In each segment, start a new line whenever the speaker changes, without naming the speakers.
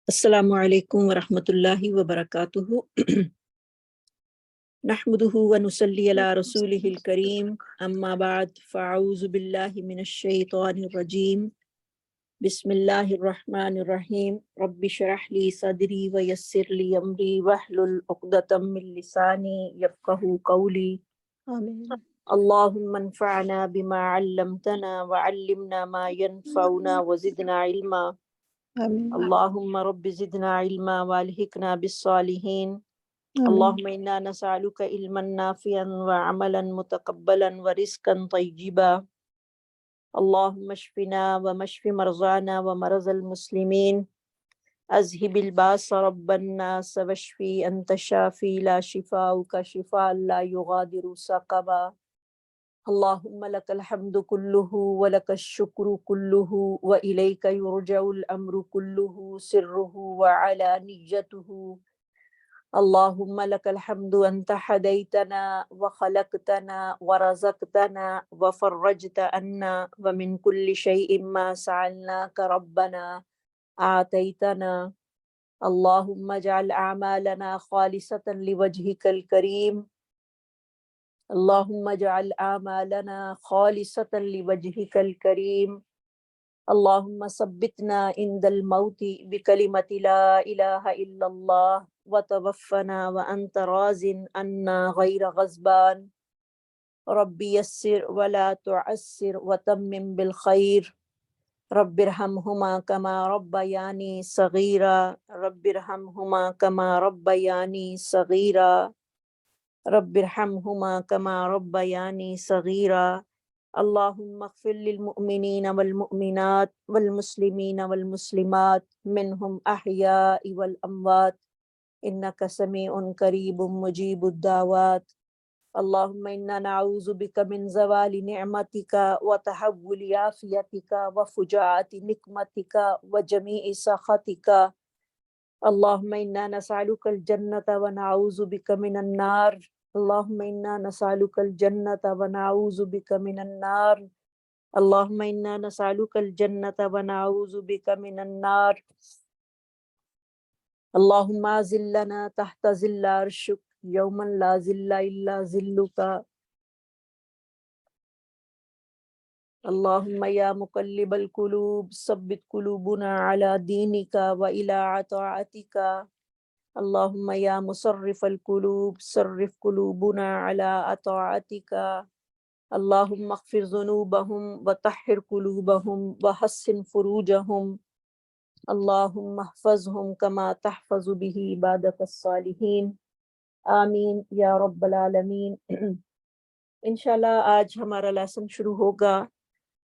السلام علیکم ورحمۃ اللہ وبرکاتہ۔ نحمده ونصلی علی رسولہ الکریم، اما بعد فاعوذ باللہ من الشیطان الرجیم، بسم اللہ الرحمن الرحیم۔ رب اشرح لی صدری ویسر لی امری واحلل عقدۃ من لسانی یفقہوا قولی،
آمین۔
اللہم انفعنا بما علمتنا وعلمنا ما ينفعنا وزدنا علما،
آمین۔
اللہم رب زدنا علما والحقنا بالصالحین،
آمین۔
اللہم انا نسألک علما نافعا وعملا متقبلا ورزقا طیبا، اللہم اشفنا ومشف مرضانا ومرض المسلمین، اذہب الباس رب الناس واشفی انت الشافی لا شفاؤک شفاء لا یغادر سقما، اللہم لک الحمد کلہ ولک الشکر کلہ وإلیک یرجع الامر کلہ سرہ وعلانیتہ، اللہم لک الحمد انت ہدیتنا وخلقتنا ورزقتنا وفرجت عنا ومن کل شیء ما سألناک ربنا آتیتنا، اللہم اجعل اعمالنا خالصة لوجہک الکریم، اللہم اجعل اعمالنا خالصة لوجہک الکریم، اللہم ثبتنا عند الموت بکلمۃ لا الہ الا اللہ وتوفنا وانت راض عنا غیر غضبان، رب یسر ولا تعسر وتمم بالخیر، رب ارحمہما کما ربیانی صغیرا، رب ارحمہما کما ربیانی صغیرا، رب ارحمہما کما ربیانی صغیرا، اللہم اغفر للمؤمنین والمؤمنات والمسلمین والمسلمات منہم احیاء والاموات انک سمیع قریب مجیب الدعوات، اللہم انا نعوذ بک من زوال نعمتک وتحول عافیتک وفجاءۃ نقمتک وجمیع سخطک، اللہم انا نسألک الجنۃ ونعوذ بک من النار، اللہم انا نسألک الجنۃ ونعوذ بک من النار، اللہم انا نسألک الجنۃ ونعوذ بک من النار، اللہم اظلنا تحت ظل عرشک یوما لا ظل الا ظلک، اللہم یا مقلب القلوب ثبت قلوبنا علی دینک وإلی طاعتک، اللہم یا مصرف القلوب صرف قلوبنا علی طاعتک، اللہم اغفر ذنوبہم وطہر قلوبہم وحسن فروجہم، اللہم احفظہم کما تحفظ بہ عبادک الصالحین، آمین یا رب العالمین۔ انشاءاللہ آج ہمارا لیسن شروع ہوگا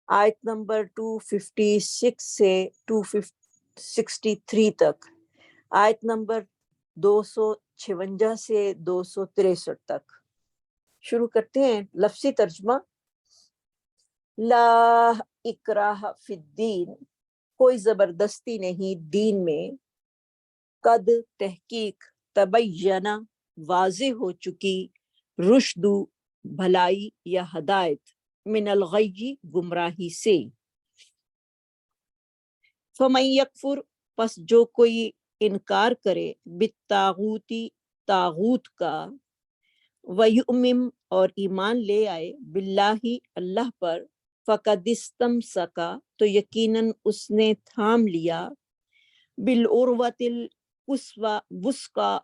آیت نمبر 256 سے 263 تک، آیت نمبر 256 سے 263 تک۔ شروع کرتے ہیں۔ لفظی ترجمہ، لا اکراہ فی الدین، کوئی زبردستی نہیں دین میں، قد تحقیق، تبین واضح ہو چکی، رشد بھلائی یا ہدایت، من الغی گمراہی سے، فمن یکفر پس جو کوئی انکار کرے، بالطاغوتی طاغوت کا، ویؤمن اور ایمان لے آئے، باللہ اللہ پر، فقد استمسکا تو یقیناً اس نے تھام لیا، بالعروۃ القصوی وثقی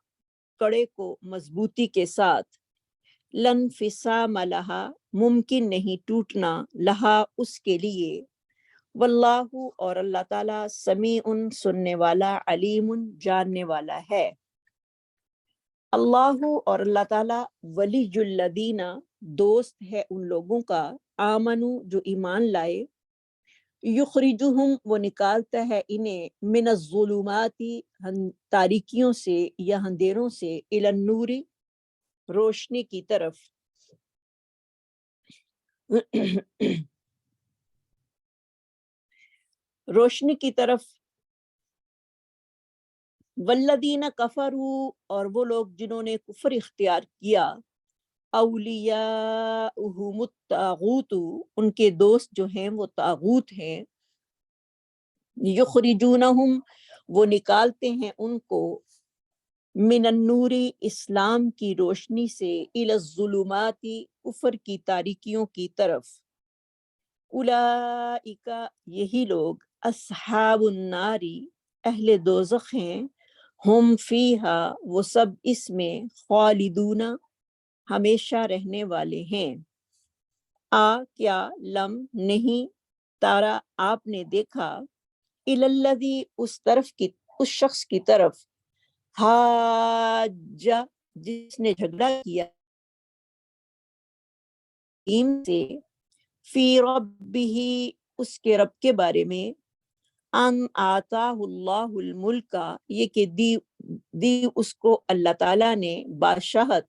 کڑے کو مضبوطی کے ساتھ، لن انفصام لہا ممکن نہیں ٹوٹنا، لہا اس کے لیے، واللہ اور اللہ تعالیٰ سمیع سننے والا، علیم جاننے والا ہے۔ اللہ اور اللہ تعالیٰ ولی الذین دوست ہے ان لوگوں کا، آمنو جو ایمان لائے، یخرجہم وہ نکالتا ہے انہیں، من الظلمات تاریکیوں سے یا اندھیروں سے، الی النور روشنی کی طرف، روشنی کی طرف، والذین کفروا اور وہ لوگ جنہوں نے کفر اختیار کیا، اولیاءہم الطاغوت ان کے دوست جو ہیں وہ طاغوت ہیں، یخرجونہم وہ نکالتے ہیں ان کو من النوری اسلام کی روشنی سے الی الظلماتی کفر کی تاریکیوں کی طرف اولئک یہی لوگ اصحاب الناری اہل دوزخ ہیں ہم فیہا وہ سب اس میں خالدون ہمیشہ رہنے والے ہیں کیا لم نہیں تارا آپ نے دیکھا الذی اس طرف کی اس شخص کی طرف حاج جس نے جھگڑا کیا سے فی ربہ اس کے رب کے بارے میں ان آتاہ اللہ الملک یہ کہ دی اس کو اللہ تعالیٰ نے بادشاہت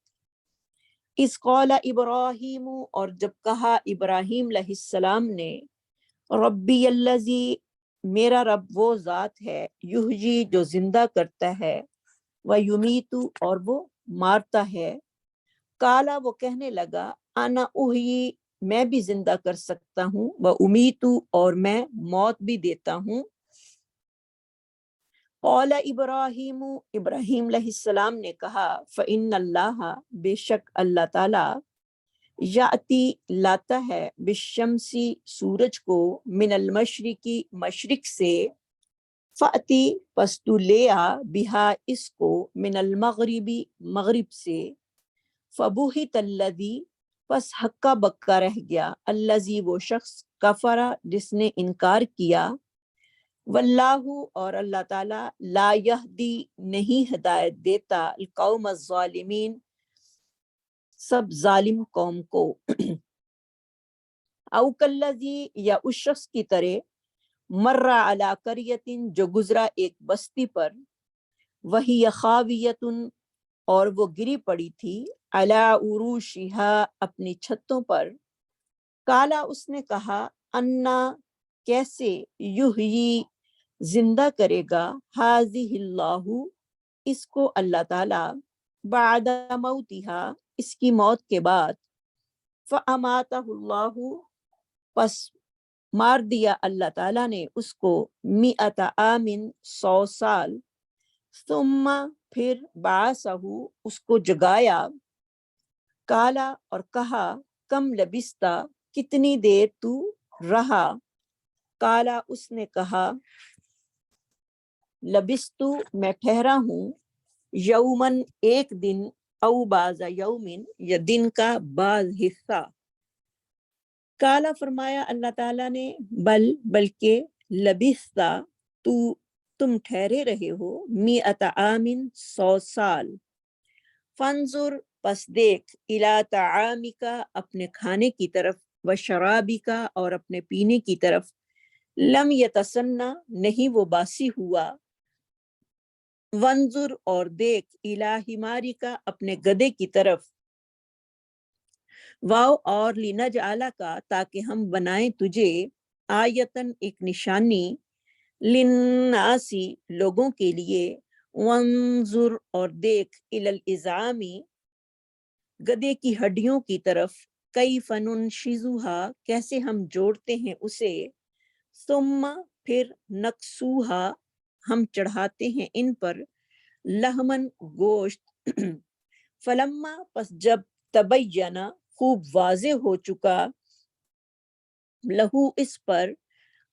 اس قال ابراہیم اور جب کہا ابراہیم علیہ السلام نے ربی الذی میرا رب وہ ذات ہے یحیی جو زندہ کرتا ہے ویمیت اور وہ مارتا ہے کالا وہ کہنے لگا انا احیی میں بھی زندہ کر سکتا ہوں وامیت اور میں موت بھی دیتا ہوں قال ابراہیم ابراہیم علیہ السلام نے کہا فإن اللہ بے شک اللہ تعالی یاتی لاتا ہے بالشمسی سورج کو من المشرقی مشرق سے فاتی پس تو لے آ بہا اس کو من المغربی مغرب سے فبوہت الذی پس ہکا بکا رہ گیا الذی وہ شخص کفرا جس نے انکار کیا واللہ اور اللہ تعالی لا یہدی نہیں ہدایت دیتا القوم الظالمین سب ظالم قوم کو او کالذی یا اس شخص کی طرح مر علی قریۃ جو گزرا ایک بستی پر وہی خاویۃ اور وہ گری پڑی تھی علی عروشہا اپنی چھتوں پر کالا اس نے کہا انا کیسے یحیی زندہ کرے گا ہذہ اللہ اس کو اللہ تعالی بعد موتہا اس کی موت کے بعد فاماتہ اللہ پس مار دیا اللہ تعالیٰ نے اس کو 100 عامن 100 سال ثم پھر بعثہ اس کو جگایا کالا اور کہا کم لبستا کتنی دیر تو رہا کالا اس نے کہا لبستو میں ٹھہرا ہوں یومن ایک دن او بعض یومن یا دن کا بعض حصہ کالا فرمایا اللہ تعالیٰ نے بلکہ لبثتا تم ٹھہرے رہے ہو 100 عامن 100 سال فانظر پس دیکھ الی طعامک اپنے کھانے کی طرف و شرابک اور اپنے پینے کی طرف لم یتسنہ نہیں وہ باسی ہوا وانظر اور دیکھ الی حمارک اپنے گدھے کی طرف واو اور لنجعلہ کا تاکہ ہم بنائیں تجھے آیتن ایک نشانی للناسی لوگوں کے لیے وانظر اور دیکھ الی العظامی گدھے کی ہڈیوں کی طرف کیف ننشزھا کیسے ہم جوڑتے ہیں اسے ثم پھر نکسوہا ہم چڑھاتے ہیں ان پر لحمن گوشت فلما پس جب تبینہ خوب واضح ہو چکا لہو اس پر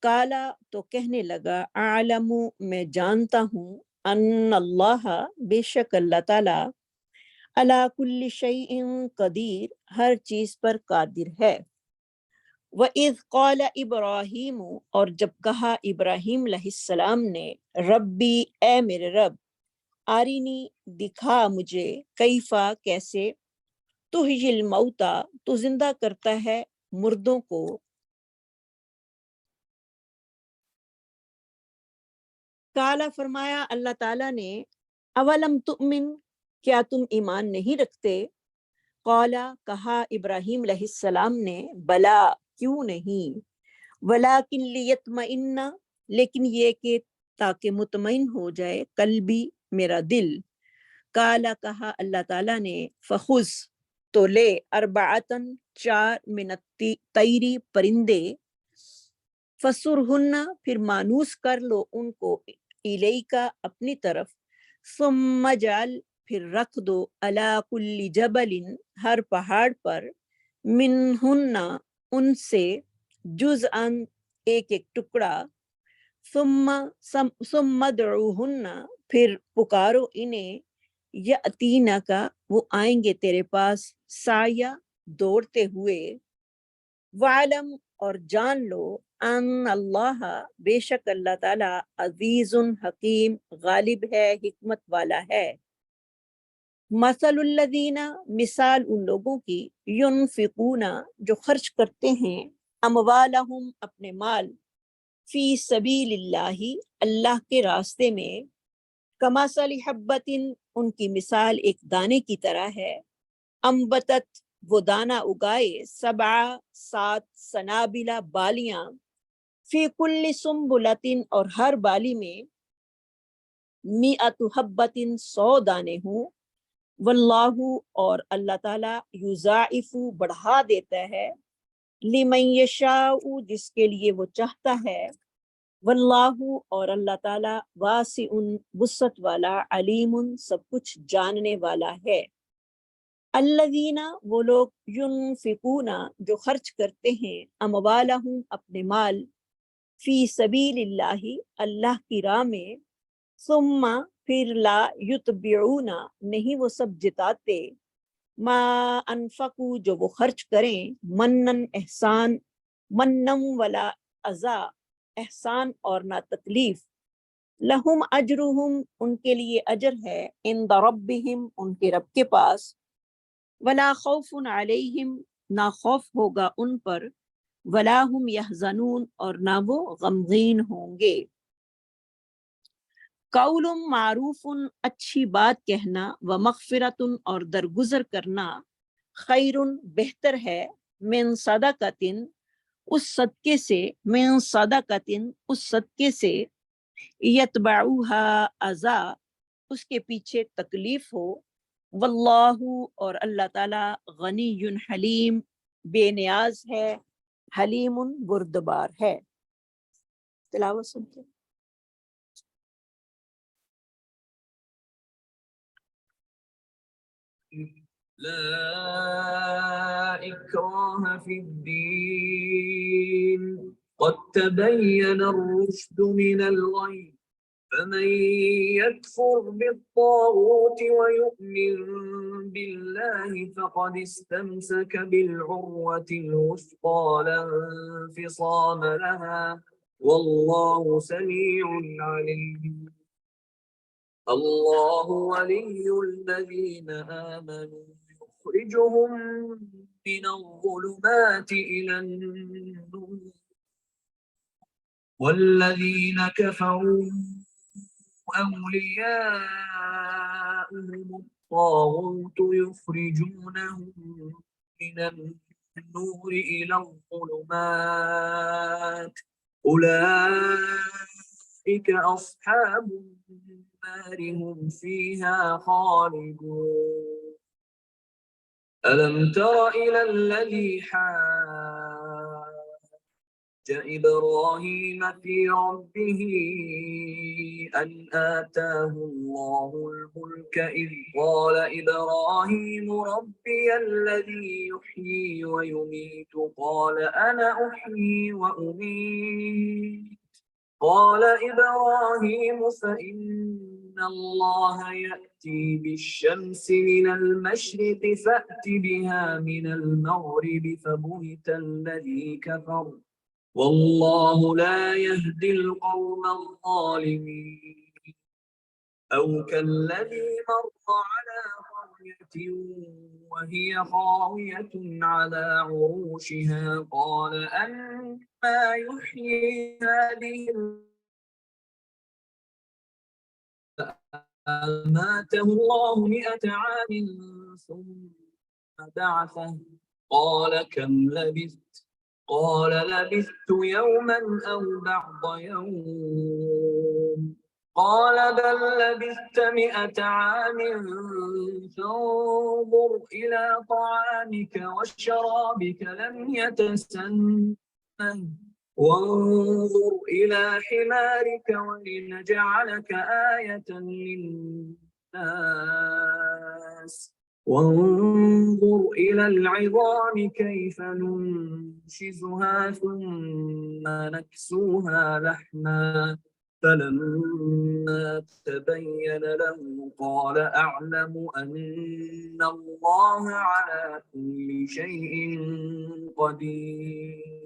کالا تو کہنے لگا اعلم میں جانتا ہوں ان اللہ بے شک اللہ تعالی علی کل شیء قدیر ہر چیز پر قادر ہے وَإِذْ قَالَ ابراہیم اور جب کہا ابراہیم علیہ السلام نے ربی اے میرے رب آرینی دکھا مجھے کیفا کیسے تحیی الموتا تو زندہ کرتا ہے مردوں کو کالا فرمایا اللہ تعالیٰ نے اولم تؤمن کیا تم ایمان نہیں رکھتے قالا کہا ابراہیم علیہ السلام نے بلا کیوں نہیں ولیکن لیطمئن لیکن یہ کہ تاکہ مطمئن ہو جائے قلبی میرا دل کالا کہا اللہ تعالیٰ نے فخذ تو لے اربعتن 4 من الطیری پرندے فسرہن پھر مانوس کر لو ان کو الیکا اپنی طرف، ثم جعل پھر رکھ دو، علی کل جبل ہر پہاڑ پر، منہن ان سے، جزءاً ایک ایک ٹکڑا، ثم ادعوہن پھر پکارو انہیں، یأتینک وہ آئیں گے تیرے پاس، سعیا دوڑتے ہوئے، وعلم اور جان لو، ان اللہ بے شک اللہ تعالی، عزیز حکیم غالب ہے، حکمت والا ہے۔ مثل الذین مثال ان لوگوں کی، ینفقون جو خرچ کرتے ہیں، اموالہم اپنے مال، فی سبیل اللہ اللہ کے راستے میں، کمثل حبۃ ان کی مثال ایک دانے کی طرح ہے، انبتت وہ دانہ اگائے، 7 سنابلا بالیاں، فی کل سنبلۃ اور ہر بالی میں، 100 حبۃ 100 دانے ہوں، واللہ اور اللہ تعالیٰ، یضاعف بڑھا دیتا ہے، لمن یشاء جس کے لیے وہ چاہتا ہے، واللہ اور اللہ تعالیٰ، واسع وسعت والا، علیم سب کچھ جاننے والا ہے۔ الذین وہ لوگ، ینفقون جو خرچ کرتے ہیں، اموالہم اپنے مال، فی سبیل اللہ اللہ کی راہ میں، ثم پھر لا یتبعون نہیں وہ سب جتاتے، ما انفقوا جو وہ خرچ کریں، منن احسان، منم ولا اذا احسان اور نہ تکلیف، لہم اجرہم ان کے لیے اجر ہے، عند ربہم ان کے رب کے پاس، ولا خوف علیہم نہ خوف ہوگا ان پر، ولا ہم یحزنون اور نہ وہ غمگین ہوں گے۔ قول معروف اچھی بات کہنا، و مغفرت اور درگزر کرنا، خیر بہتر ہے، من صدقۃ اس صدقے سے، من صدقۃ اس صدقے سے، یتبعوها اذا اس کے پیچھے تکلیف ہو، واللہ اور اللہ تعالی، غنی حلیم بے نیاز ہے، حلیم بردبار ہے۔ تلاوت سنتے ہیں۔
لا إكراه في الدين قد تبين الرشد من الغي فمن يكفر بالطاغوت ويؤمن بالله فقد استمسك بالعروة الوثقى لا انفصام لها والله سميع عليم الله ولي الذين آمنوا يخرجهم من الظلمات إلى النور والذين كفروا أولياؤهم الطاغوت يخرجونهم من النور إلى الظلمات أولئك أصحاب النار هم فيها خالدون ألم تر إلى الذي حاج إبراهيم في ربه أن آتاه الله الملك إذ قال إبراهيم ربي الذي يحيي ويميت قال أنا أحيي وأميت قال إبراهيم فإن الله يأتي بالشمس من المشرق فأت بها من المغرب فبهت الذي كفر والله لا يهدي القوم الظالمين أو كالذي مر على قرية وهي خاوية على عروشها قال أنى يحيي هذه أماته الله 100 عام ثم بعثه قال كم لبثت قال لبثت يوما أو بعض يوم قال بل لبثت 100 عام فانظر إلى طعامك وشرابك لم يتسنه وانظر إلى حمارك ولنجعلك آية للناس وانظر إلى العظام كيف ننشزها ثم نكسوها لحما فلما تبين له قال أعلم أن الله على كل شيء قدير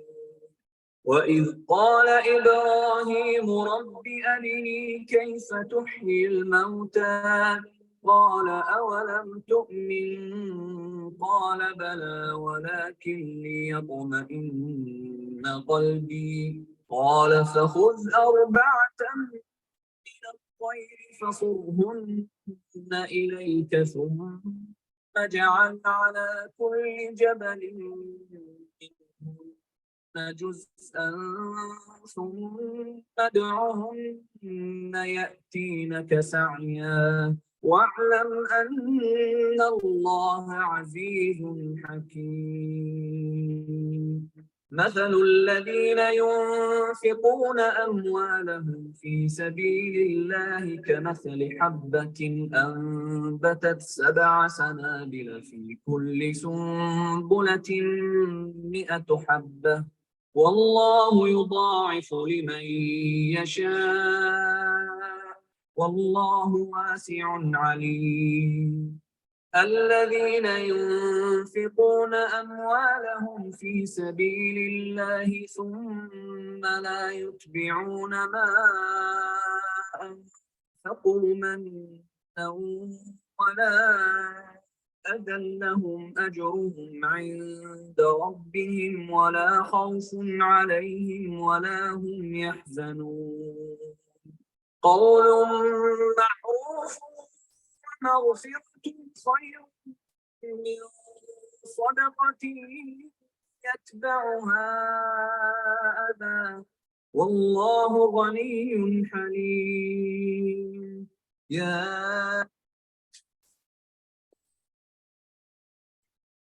وإذ قال إبراهيم رب أرني كيف تحيي الموتى قال أولم تؤمن قال بلى ولكن ليطمئن قلبي قال فخذ أربعة من الطير فصرهن إليك ثم اجعل على كل جبل جزءا ثم ادعهن يأتينك سعيا واعلم أن الله عزيز حكيم مثل الذين ينفقون أموالهم في سبيل الله كمثل حبة أنبتت 7 سنابل في كل سنبلة 100 حبة والله يضاعف لمن يشاء والله واسع عليم الذين ينفقون أموالهم في سبيل الله ثم لا يتبعون ما أنفقوا منا ولا أذى لهم أجرهم عند ربهم ولا خوف عليهم ولا هم يحزنون قول معروف مغفرة خير من صدقة يتبعها أذى والله غني حليم يا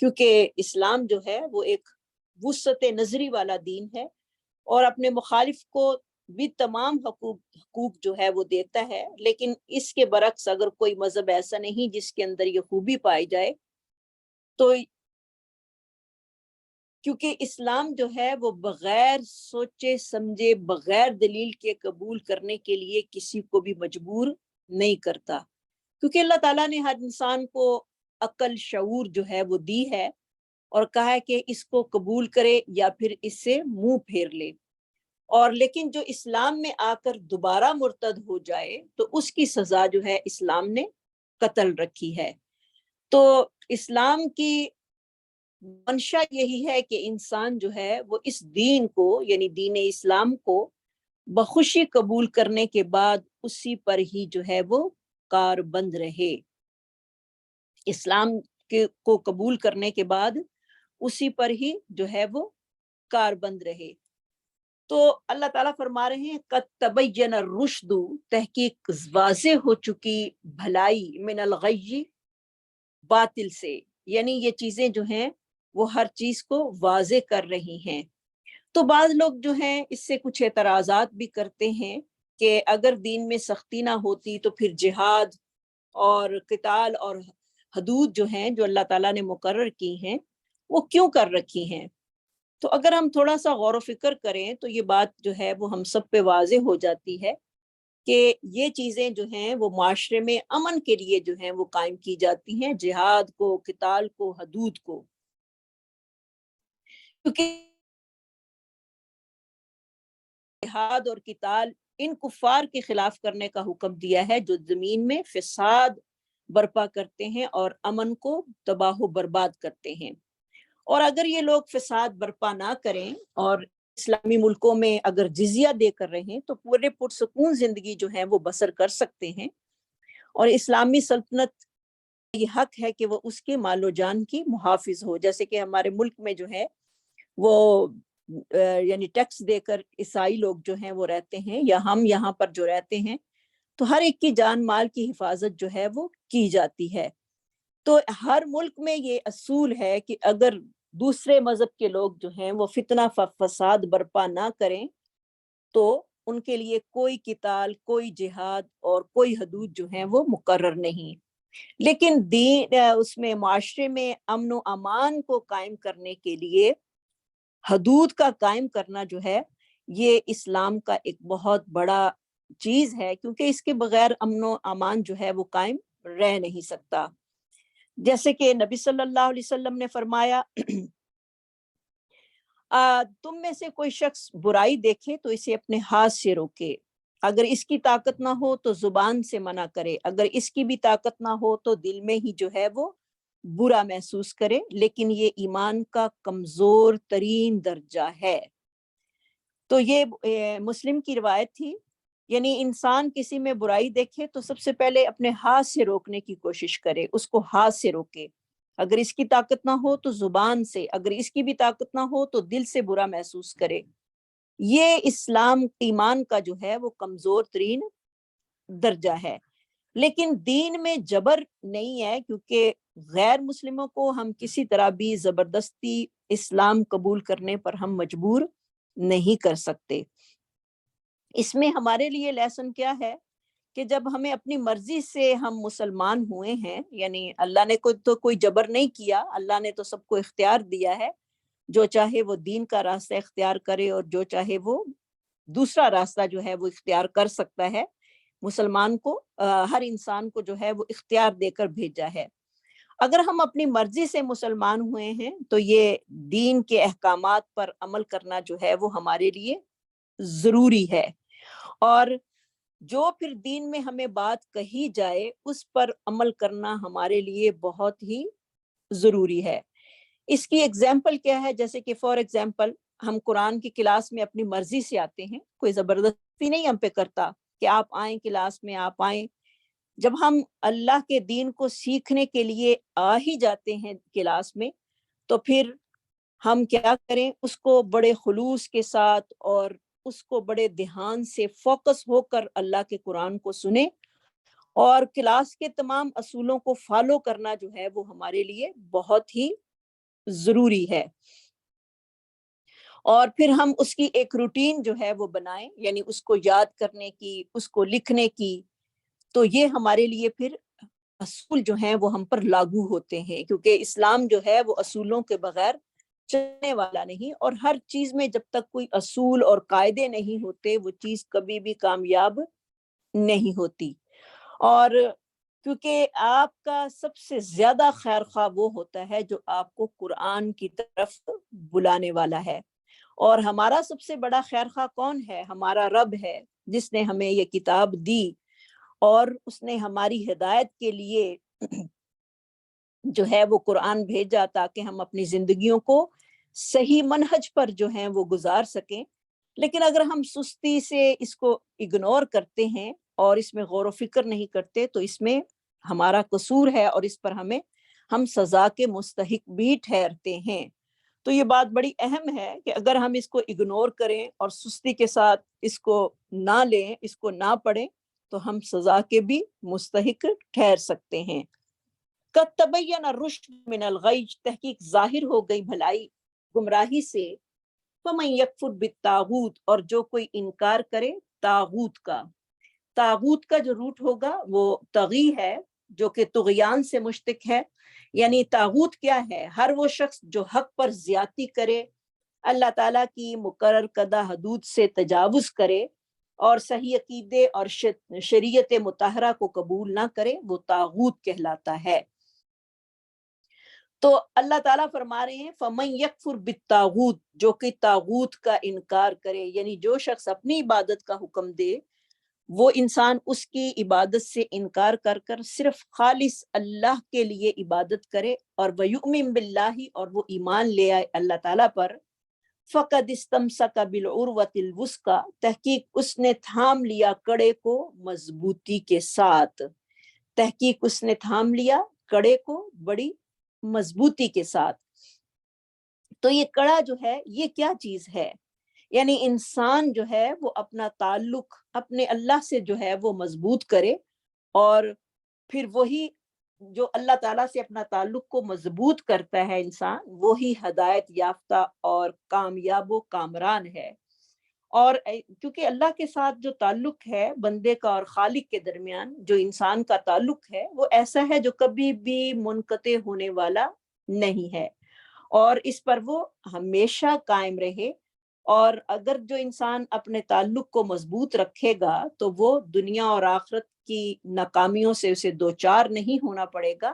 کیونکہ اسلام جو ہے وہ ایک وسعت نظری والا دین ہے اور اپنے مخالف کو بھی تمام حقوق جو ہے وہ دیتا ہے، لیکن اس کے برعکس اگر کوئی مذہب ایسا نہیں جس کے اندر یہ خوبی پائی جائے تو کیونکہ اسلام جو ہے وہ بغیر سوچے سمجھے بغیر دلیل کے قبول کرنے کے لیے کسی کو بھی مجبور نہیں کرتا، کیونکہ اللہ تعالیٰ نے ہر انسان کو عقل شعور جو ہے وہ دی ہے اور کہا ہے کہ اس کو قبول کرے یا پھر اس سے منہ پھیر لے، اور لیکن جو اسلام میں آ کر دوبارہ مرتد ہو جائے تو اس کی سزا جو ہے اسلام نے قتل رکھی ہے۔ تو اسلام کی منشا یہی ہے کہ انسان جو ہے وہ اس دین کو یعنی دین اسلام کو بخوشی قبول کرنے کے بعد اسی پر ہی جو ہے وہ کاربند رہے، اسلام کو قبول کرنے کے بعد اسی پر ہی جو ہے وہ کاربند رہے۔ تو اللہ تعالیٰ فرما رہے ہیں قد تبین الرشد، تحقیق واضح ہو چکی بھلائی، من الغی، باطل سے، یعنی یہ چیزیں جو ہیں وہ ہر چیز کو واضح کر رہی ہیں۔ تو بعض لوگ جو ہیں اس سے کچھ اعتراضات بھی کرتے ہیں کہ اگر دین میں سختی نہ ہوتی تو پھر جہاد اور قتال اور حدود جو ہیں جو اللہ تعالیٰ نے مقرر کی ہیں وہ کیوں کر رکھی ہیں؟ تو اگر ہم تھوڑا سا غور و فکر کریں تو یہ بات جو ہے وہ ہم سب پہ واضح ہو جاتی ہے کہ یہ چیزیں جو ہیں وہ معاشرے میں امن کے لیے جو ہیں وہ قائم کی جاتی ہیں، جہاد کو، قتال کو، حدود کو، کیونکہ جہاد اور قتال ان کفار کے خلاف کرنے کا حکم دیا ہے جو زمین میں فساد برپا کرتے ہیں اور امن کو تباہ و برباد کرتے ہیں۔ اور اگر یہ لوگ فساد برپا نہ کریں اور اسلامی ملکوں میں اگر جزیہ دے کر رہیں تو پورے پرسکون زندگی جو ہے وہ بسر کر سکتے ہیں، اور اسلامی سلطنت یہ حق ہے کہ وہ اس کے مال و جان کی محافظ ہو، جیسے کہ ہمارے ملک میں جو ہے وہ یعنی ٹیکس دے کر عیسائی لوگ جو ہیں وہ رہتے ہیں، یا ہم یہاں پر جو رہتے ہیں، تو ہر ایک کی جان مال کی حفاظت جو ہے وہ کی جاتی ہے۔ تو ہر ملک میں یہ اصول ہے کہ اگر دوسرے مذہب کے لوگ جو ہیں وہ فتنہ فساد برپا نہ کریں تو ان کے لیے کوئی قتال، کوئی جہاد اور کوئی حدود جو ہیں وہ مقرر نہیں۔ لیکن دین اس میں معاشرے میں امن و امان کو قائم کرنے کے لیے حدود کا قائم کرنا جو ہے یہ اسلام کا ایک بہت بڑا چیز ہے، کیونکہ اس کے بغیر امن و امان جو ہے وہ قائم رہ نہیں سکتا۔ جیسے کہ نبی صلی اللہ علیہ وسلم نے فرمایا تم میں سے کوئی شخص برائی دیکھے تو اسے اپنے ہاتھ سے روکے، اگر اس کی طاقت نہ ہو تو زبان سے منع کرے، اگر اس کی بھی طاقت نہ ہو تو دل میں ہی جو ہے وہ برا محسوس کرے، لیکن یہ ایمان کا کمزور ترین درجہ ہے۔ تو یہ مسلم کی روایت تھی، یعنی انسان کسی میں برائی دیکھے تو سب سے پہلے اپنے ہاتھ سے روکنے کی کوشش کرے، اس کو ہاتھ سے روکے، اگر اس کی طاقت نہ ہو تو زبان سے، اگر اس کی بھی طاقت نہ ہو تو دل سے برا محسوس کرے۔ یہ اسلام ایمان کا جو ہے وہ کمزور ترین درجہ ہے۔ لیکن دین میں جبر نہیں ہے، کیونکہ غیر مسلموں کو ہم کسی طرح بھی زبردستی اسلام قبول کرنے پر ہم مجبور نہیں کر سکتے۔ اس میں ہمارے لیے لیسن کیا ہے کہ جب ہمیں اپنی مرضی سے ہم مسلمان ہوئے ہیں، یعنی اللہ نے کوئی جبر نہیں کیا، اللہ نے تو سب کو اختیار دیا ہے، جو چاہے وہ دین کا راستہ اختیار کرے اور جو چاہے وہ دوسرا راستہ جو ہے وہ اختیار کر سکتا ہے۔ مسلمان کو ہر انسان کو جو ہے وہ اختیار دے کر بھیجا ہے۔ اگر ہم اپنی مرضی سے مسلمان ہوئے ہیں تو یہ دین کے احکامات پر عمل کرنا جو ہے وہ ہمارے لیے ضروری ہے، اور جو پھر دین میں ہمیں بات کہی جائے اس پر عمل کرنا ہمارے لیے بہت ہی ضروری ہے۔ اس کی ایگزامپل کیا ہے؟ جیسے کہ فار ایگزامپل ہم قرآن کی کلاس میں اپنی مرضی سے آتے ہیں، کوئی زبردستی نہیں ہم پہ کرتا کہ آپ آئیں کلاس میں، آپ آئیں۔ جب ہم اللہ کے دین کو سیکھنے کے لیے آ ہی جاتے ہیں کلاس میں تو پھر ہم کیا کریں؟ اس کو بڑے خلوص کے ساتھ اور اس کو بڑے دھیان سے فوکس ہو کر اللہ کے قرآن کو سنیں، اور کلاس کے تمام اصولوں کو فالو کرنا جو ہے وہ ہمارے لیے بہت ہی ضروری ہے، اور پھر ہم اس کی ایک روٹین جو ہے وہ بنائیں، یعنی اس کو یاد کرنے کی، اس کو لکھنے کی، تو یہ ہمارے لیے پھر اصول جو ہیں وہ ہم پر لاگو ہوتے ہیں، کیونکہ اسلام جو ہے وہ اصولوں کے بغیر چلنے والا نہیں، اور ہر چیز میں جب تک کوئی اصول اور قاعدے نہیں ہوتے وہ چیز کبھی بھی کامیاب نہیں ہوتی۔ اور کیونکہ آپ کا سب سے زیادہ خیر خواہ وہ ہوتا ہے جو آپ کو قرآن کی طرف بلانے والا ہے، اور ہمارا سب سے بڑا خیر خواہ کون ہے؟ ہمارا رب ہے، جس نے ہمیں یہ کتاب دی اور اس نے ہماری ہدایت کے لیے جو ہے وہ قرآن بھیجا تاکہ ہم اپنی زندگیوں کو صحیح منہج پر جو ہیں وہ گزار سکیں۔ لیکن اگر ہم سستی سے اس کو اگنور کرتے ہیں اور اس میں غور و فکر نہیں کرتے تو اس میں ہمارا قصور ہے، اور اس پر ہم سزا کے مستحق بھی ٹھہرتے ہیں۔ تو یہ بات بڑی اہم ہے کہ اگر ہم اس کو اگنور کریں اور سستی کے ساتھ اس کو نہ لیں، اس کو نہ پڑھیں، تو ہم سزا کے بھی مستحق ٹھہر سکتے ہیں۔ قد تبین الرشد من الغی، تحقیق ظاہر ہو گئی بھلائی گمراہی سے، فمن یکفر بالطاغوت، اور جو کوئی انکار کرے طاغوت کا۔ طاغوت کا جو روٹ ہوگا وہ طغی ہے، جو کہ طغیان سے مشتق ہے۔ یعنی طاغوت کیا ہے؟ ہر وہ شخص جو حق پر زیادتی کرے، اللہ تعالیٰ کی مقرر کردہ حدود سے تجاوز کرے اور صحیح عقیدے اور شریعت مطہرہ کو قبول نہ کرے، وہ طاغوت کہلاتا ہے۔ تو اللہ تعالیٰ فرما رہے ہیں فَمَن يَكْفُرْ بِالطَّاغُوتِ، جو کہ طاغوت کا انکار کرے، یعنی جو شخص اپنی عبادت کا حکم دے، وہ انسان اس کی عبادت سے انکار کر کر صرف خالص اللہ کے لیے عبادت کرے، اور وَيُؤْمِن بِاللَّهِ، اور وہ ایمان لے آئے اللہ تعالیٰ پر، فَقَدْ اسْتَمْسَكَ بِالْعُرْوَةِ الْوُثْقَىٰ، تحقیق اس نے تھام لیا کڑے کو مضبوطی کے ساتھ، تحقیق اس نے تھام لیا کڑے کو بڑی مضبوطی کے ساتھ۔ تو یہ کڑا جو ہے یہ کیا چیز ہے؟ یعنی انسان جو ہے وہ اپنا تعلق اپنے اللہ سے جو ہے وہ مضبوط کرے، اور پھر وہی جو اللہ تعالیٰ سے اپنا تعلق کو مضبوط کرتا ہے انسان، وہی ہدایت یافتہ اور کامیاب و کامران ہے۔ اور کیونکہ اللہ کے ساتھ جو تعلق ہے بندے کا اور خالق کے درمیان، جو انسان کا تعلق ہے، وہ ایسا ہے جو کبھی بھی منقطع ہونے والا نہیں ہے، اور اس پر وہ ہمیشہ قائم رہے۔ اور اگر جو انسان اپنے تعلق کو مضبوط رکھے گا تو وہ دنیا اور آخرت کی ناکامیوں سے اسے دوچار نہیں ہونا پڑے گا،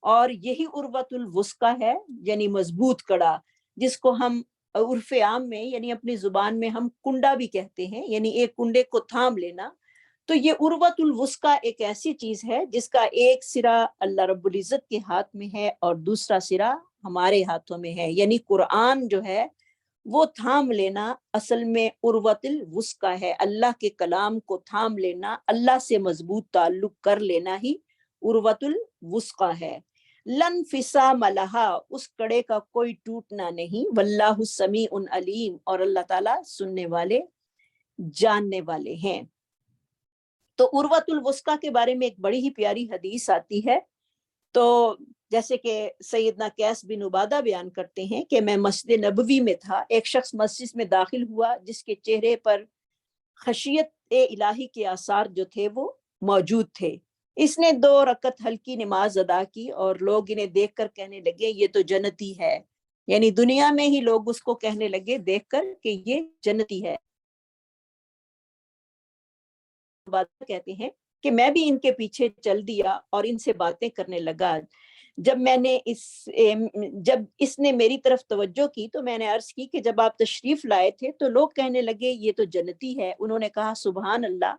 اور یہی عروۃ الوثقیٰ ہے، یعنی مضبوط کڑا، جس کو ہم عرف عام میں یعنی اپنی زبان میں ہم کنڈا بھی کہتے ہیں، یعنی ایک کنڈے کو تھام لینا۔ تو یہ عروۃ الوثقیٰ ایک ایسی چیز ہے جس کا ایک سرا اللہ رب العزت کے ہاتھ میں ہے اور دوسرا سرا ہمارے ہاتھوں میں ہے، یعنی قرآن جو ہے وہ تھام لینا اصل میں عروۃ الوثقیٰ ہے۔ اللہ کے کلام کو تھام لینا، اللہ سے مضبوط تعلق کر لینا ہی عروۃ الوثقیٰ ہے۔ لن فسام لہا، اس کڑے کا کوئی ٹوٹنا نہیں، واللہ سمیع علیم، اور اللہ تعالیٰ سننے والے جاننے والے ہیں۔ تو عروۃ الوثقیٰ کے بارے میں ایک بڑی ہی پیاری حدیث آتی ہے، تو جیسے کہ سیدنا قیس بن عبادہ بیان کرتے ہیں کہ میں مسجد نبوی میں تھا، ایک شخص مسجد میں داخل ہوا جس کے چہرے پر خشیت الہی کے آثار جو تھے وہ موجود تھے۔ اس نے 2 رکعت ہلکی نماز ادا کی، اور لوگ انہیں دیکھ کر کہنے لگے یہ تو جنتی ہے، یعنی دنیا میں ہی لوگ اس کو کہنے لگے دیکھ کر کہ یہ جنتی ہے۔ کہتے ہیں کہ میں بھی ان کے پیچھے چل دیا اور ان سے باتیں کرنے لگا۔ جب اس نے میری طرف توجہ کی تو میں نے عرض کی کہ جب آپ تشریف لائے تھے تو لوگ کہنے لگے یہ تو جنتی ہے۔ انہوں نے کہا سبحان اللہ،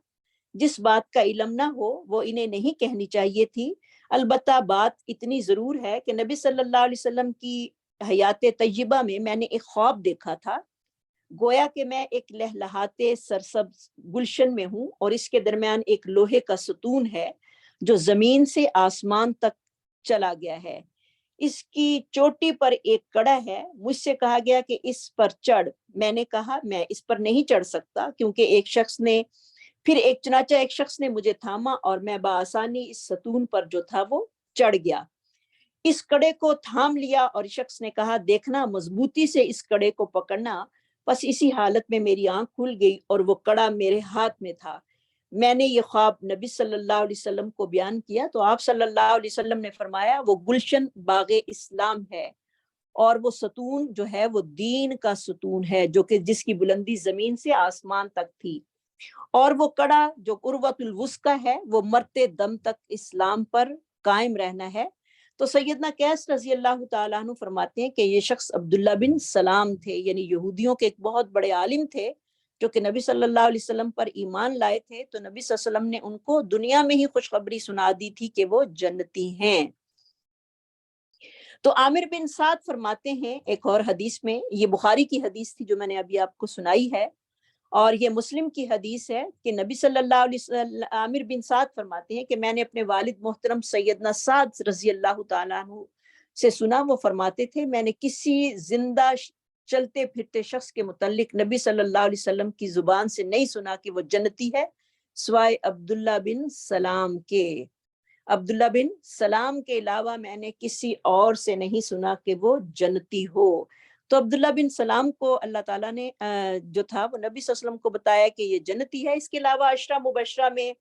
جس بات کا علم نہ ہو وہ انہیں نہیں کہنی چاہیے تھی، البتہ بات اتنی ضرور ہے کہ نبی صلی اللہ علیہ وسلم کی حیات طیبہ میں نے ایک خواب دیکھا تھا، گویا کہ میں ایک لہلہاتے سرسبز گلشن میں ہوں، اور اس کے درمیان ایک لوہے کا ستون ہے جو زمین سے آسمان تک چلا گیا ہے، اس کی چوٹی پر ایک کڑا ہے، مجھ سے کہا گیا کہ اس پر چڑھ۔ میں نے کہا میں اس پر نہیں چڑھ سکتا، کیونکہ چنانچہ ایک شخص نے مجھے تھاما اور میں بآسانی اس ستون پر جو تھا وہ چڑھ گیا۔ اس کڑے کو تھام لیا اور شخص نے کہا دیکھنا مضبوطی سے اس کڑے کو پکڑنا، بس اسی حالت میں میری آنکھ کھل گئی اور وہ کڑا میرے ہاتھ میں تھا۔ میں نے یہ خواب نبی صلی اللہ علیہ وسلم کو بیان کیا تو آپ صلی اللہ علیہ وسلم نے فرمایا وہ گلشن باغ اسلام ہے، اور وہ ستون جو ہے وہ دین کا ستون ہے، جو کہ جس کی بلندی زمین سے آسمان تک تھی، اور وہ کڑا جو قروۃ الوثقی ہے وہ مرتے دم تک اسلام پر قائم رہنا ہے۔ تو سیدنا قیس رضی اللہ تعالیٰ عنہ فرماتے ہیں کہ یہ شخص عبداللہ بن سلام تھے، یعنی یہودیوں کے ایک بہت بڑے عالم تھے جو کہ نبی صلی اللہ علیہ وسلم پر ایمان لائے تھے۔ تو نبی صلی اللہ علیہ وسلم نے ان کو دنیا میں ہی خوشخبری سنا دی تھی کہ وہ جنتی ہیں۔ تو عامر بن سعد فرماتے ہیں ایک اور حدیث میں، یہ بخاری کی حدیث تھی جو میں نے ابھی آپ کو سنائی ہے، اور یہ مسلم کی حدیث ہے کہ نبی صلی اللہ علیہ وسلم، عامر بن سعد فرماتے ہیں کہ میں نے اپنے والد محترم سیدنا سعد رضی اللہ تعالیٰ عنہ سے سنا، وہ فرماتے تھے میں نے کسی زندہ چلتے پھرتے شخص کے متعلق نبی صلی اللہ علیہ وسلم کی زبان سے نہیں سنا کہ وہ جنتی ہے سوائے عبداللہ بن سلام کے۔ عبداللہ بن سلام کے علاوہ میں نے کسی اور سے نہیں سنا کہ وہ جنتی ہو۔ تو عبداللہ بن سلام کو اللہ تعالیٰ نے جو تھا وہ نبی صلی اللہ علیہ وسلم کو بتایا کہ یہ جنتی ہے۔ اس کے علاوہ عشرہ مبشرہ میں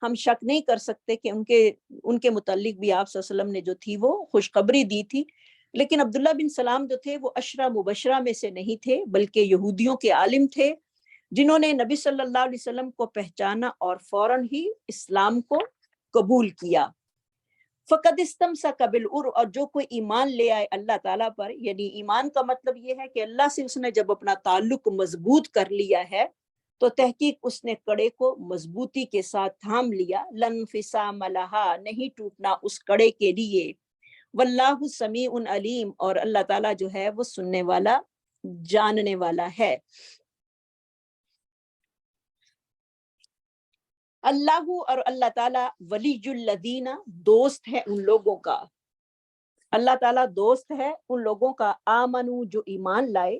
ہم شک نہیں کر سکتے کہ ان کے متعلق بھی آپ صلی اللہ علیہ وسلم نے جو تھی وہ خوشخبری دی تھی، لیکن عبداللہ بن سلام جو تھے وہ عشرہ مبشرہ میں سے نہیں تھے، بلکہ یہودیوں کے عالم تھے جنہوں نے نبی صلی اللہ علیہ وسلم کو پہچانا اور فوراً ہی اسلام کو قبول کیا۔ فقد استمسک بالعروۃ، اور جو کوئی ایمان لے آئے اللہ تعالیٰ پر، یعنی ایمان کا مطلب یہ ہے کہ اللہ سے اس نے جب اپنا تعلق مضبوط کر لیا ہے تو تحقیق اس نے کڑے کو مضبوطی کے ساتھ تھام لیا، لن انفصام لہا، نہیں ٹوٹنا اس کڑے کے لیے، واللہ سمیع علیم، اور اللہ تعالیٰ جو ہے وہ سننے والا جاننے والا ہے۔ اللہ، اور اللہ تعالیٰ، ولی الذین، دوست ہے ان لوگوں کا، اللہ تعالیٰ دوست ہے ان لوگوں کا، آمنو، جو ایمان لائے،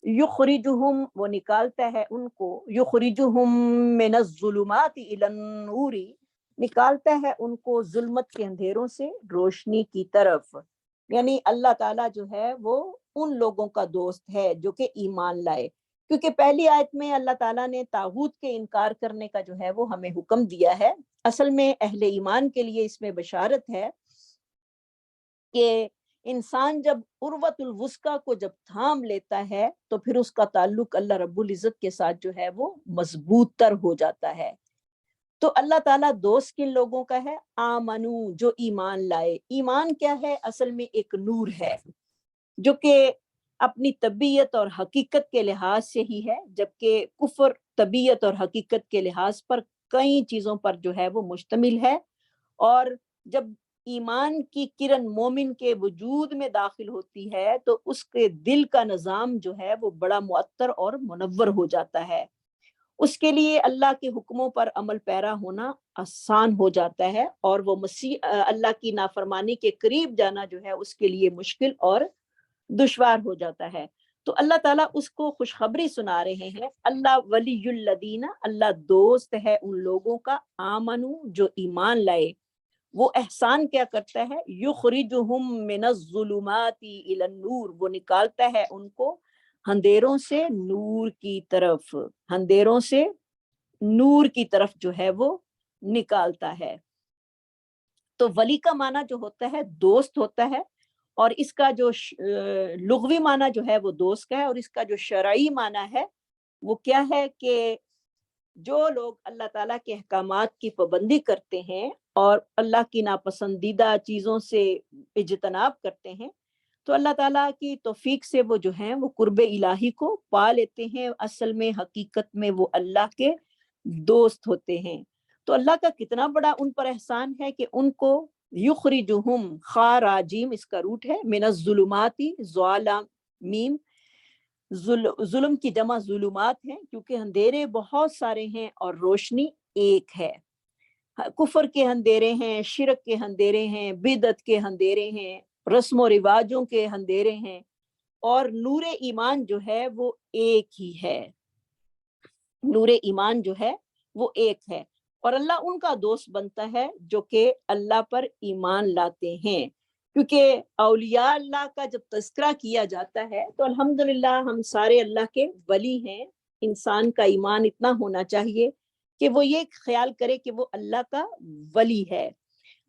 یخرجہم، وہ نکالتا ہے ان کو، یخرجہم من الظلمات الی النور، نکالتا ہے ان کو ظلمت کے اندھیروں سے روشنی کی طرف، یعنی اللہ تعالیٰ جو ہے وہ ان لوگوں کا دوست ہے جو کہ ایمان لائے، کیونکہ پہلی آیت میں اللہ تعالیٰ نے طاغوت کے انکار کرنے کا جو ہے وہ ہمیں حکم دیا ہے۔ اصل میں اہل ایمان کے لیے اس میں بشارت ہے کہ انسان جب عروۃ الوثقی کو جب تھام لیتا ہے تو پھر اس کا تعلق اللہ رب العزت کے ساتھ جو ہے وہ مضبوط تر ہو جاتا ہے۔ تو اللہ تعالیٰ دوست کن لوگوں کا ہے؟ آمنو، جو ایمان لائے۔ ایمان کیا ہے؟ اصل میں ایک نور ہے جو کہ اپنی طبیعت اور حقیقت کے لحاظ سے ہی ہے، جبکہ کفر طبیعت اور حقیقت کے لحاظ پر کئی چیزوں پر جو ہے وہ مشتمل ہے، اور جب ایمان کی کرن مومن کے وجود میں داخل ہوتی ہے تو اس کے دل کا نظام جو ہے وہ بڑا معطر اور منور ہو جاتا ہے، اس کے لیے اللہ کے حکموں پر عمل پیرا ہونا آسان ہو جاتا ہے، اور وہ اللہ کی نافرمانی کے قریب جانا جو ہے اس کے لیے مشکل اور دشوار ہو جاتا ہے۔ تو اللہ تعالیٰ اس کو خوشخبری سنا رہے ہیں، اللہ ولی الذین، اللہ دوست ہے ان لوگوں کا، آمنو، جو ایمان لائے۔ وہ احسان کیا کرتا ہے؟ یخرجہم من الظلمات الی النور، وہ نکالتا ہے ان کو اندھیروں سے نور کی طرف، اندھیروں سے نور کی طرف جو ہے وہ نکالتا ہے۔ تو ولی کا معنی جو ہوتا ہے دوست ہوتا ہے، اور اس کا جو لغوی معنی جو ہے وہ دوست کا ہے، اور اس کا جو شرعی معنی ہے وہ کیا ہے کہ جو لوگ اللہ تعالیٰ کے احکامات کی پابندی کرتے ہیں اور اللہ کی ناپسندیدہ چیزوں سے اجتناب کرتے ہیں تو اللہ تعالیٰ کی توفیق سے وہ جو ہیں وہ قرب الہی کو پا لیتے ہیں، اصل میں حقیقت میں وہ اللہ کے دوست ہوتے ہیں۔ تو اللہ کا کتنا بڑا ان پر احسان ہے کہ ان کو یخرجہم، خا را جیم اس کا روٹ ہے، من الظلمات، ظالم میم، ظلم کی جمع ظلمات ہیں، کیونکہ اندھیرے بہت سارے ہیں اور روشنی ایک ہے۔ کفر کے اندھیرے ہیں، شرک کے اندھیرے ہیں، بدعت کے اندھیرے ہیں، رسم و رواجوں کے اندھیرے ہیں، اور نور ایمان جو ہے وہ ایک ہی ہے، نور ایمان جو ہے وہ ایک ہے، اور اللہ ان کا دوست بنتا ہے جو کہ اللہ پر ایمان لاتے ہیں۔ کیونکہ اولیاء اللہ کا جب تذکرہ کیا جاتا ہے تو الحمدللہ ہم سارے اللہ کے ولی ہیں. انسان کا ایمان اتنا ہونا چاہیے کہ وہ یہ خیال کرے کہ وہ اللہ کا ولی ہے.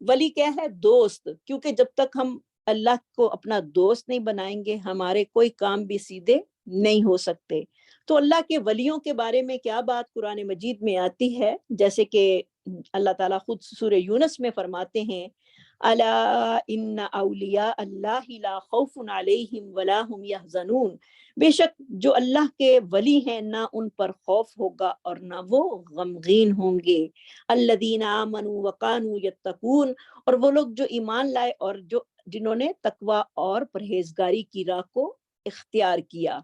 ولی کیا ہے؟ دوست. کیونکہ جب تک ہم اللہ کو اپنا دوست نہیں بنائیں گے ہمارے کوئی کام بھی سیدھے نہیں ہو سکتے. تو اللہ کے ولیوں کے بارے میں کیا بات قرآن مجید میں آتی ہے، جیسے کہ اللہ تعالیٰ خود سورہ یونس میں فرماتے ہیں الا ان اولیاء اللہ لا خوف علیہم ولا هم یحزنون، بے شک جو اللہ کے ولی ہیں نہ ان پر خوف ہوگا اور نہ وہ غمگین ہوں گے. الذین آمنوا وکانوا یتقون، اور وہ لوگ جو ایمان لائے اور جنہوں نے تقوی اور پرہیزگاری کی راہ کو اختیار کیا.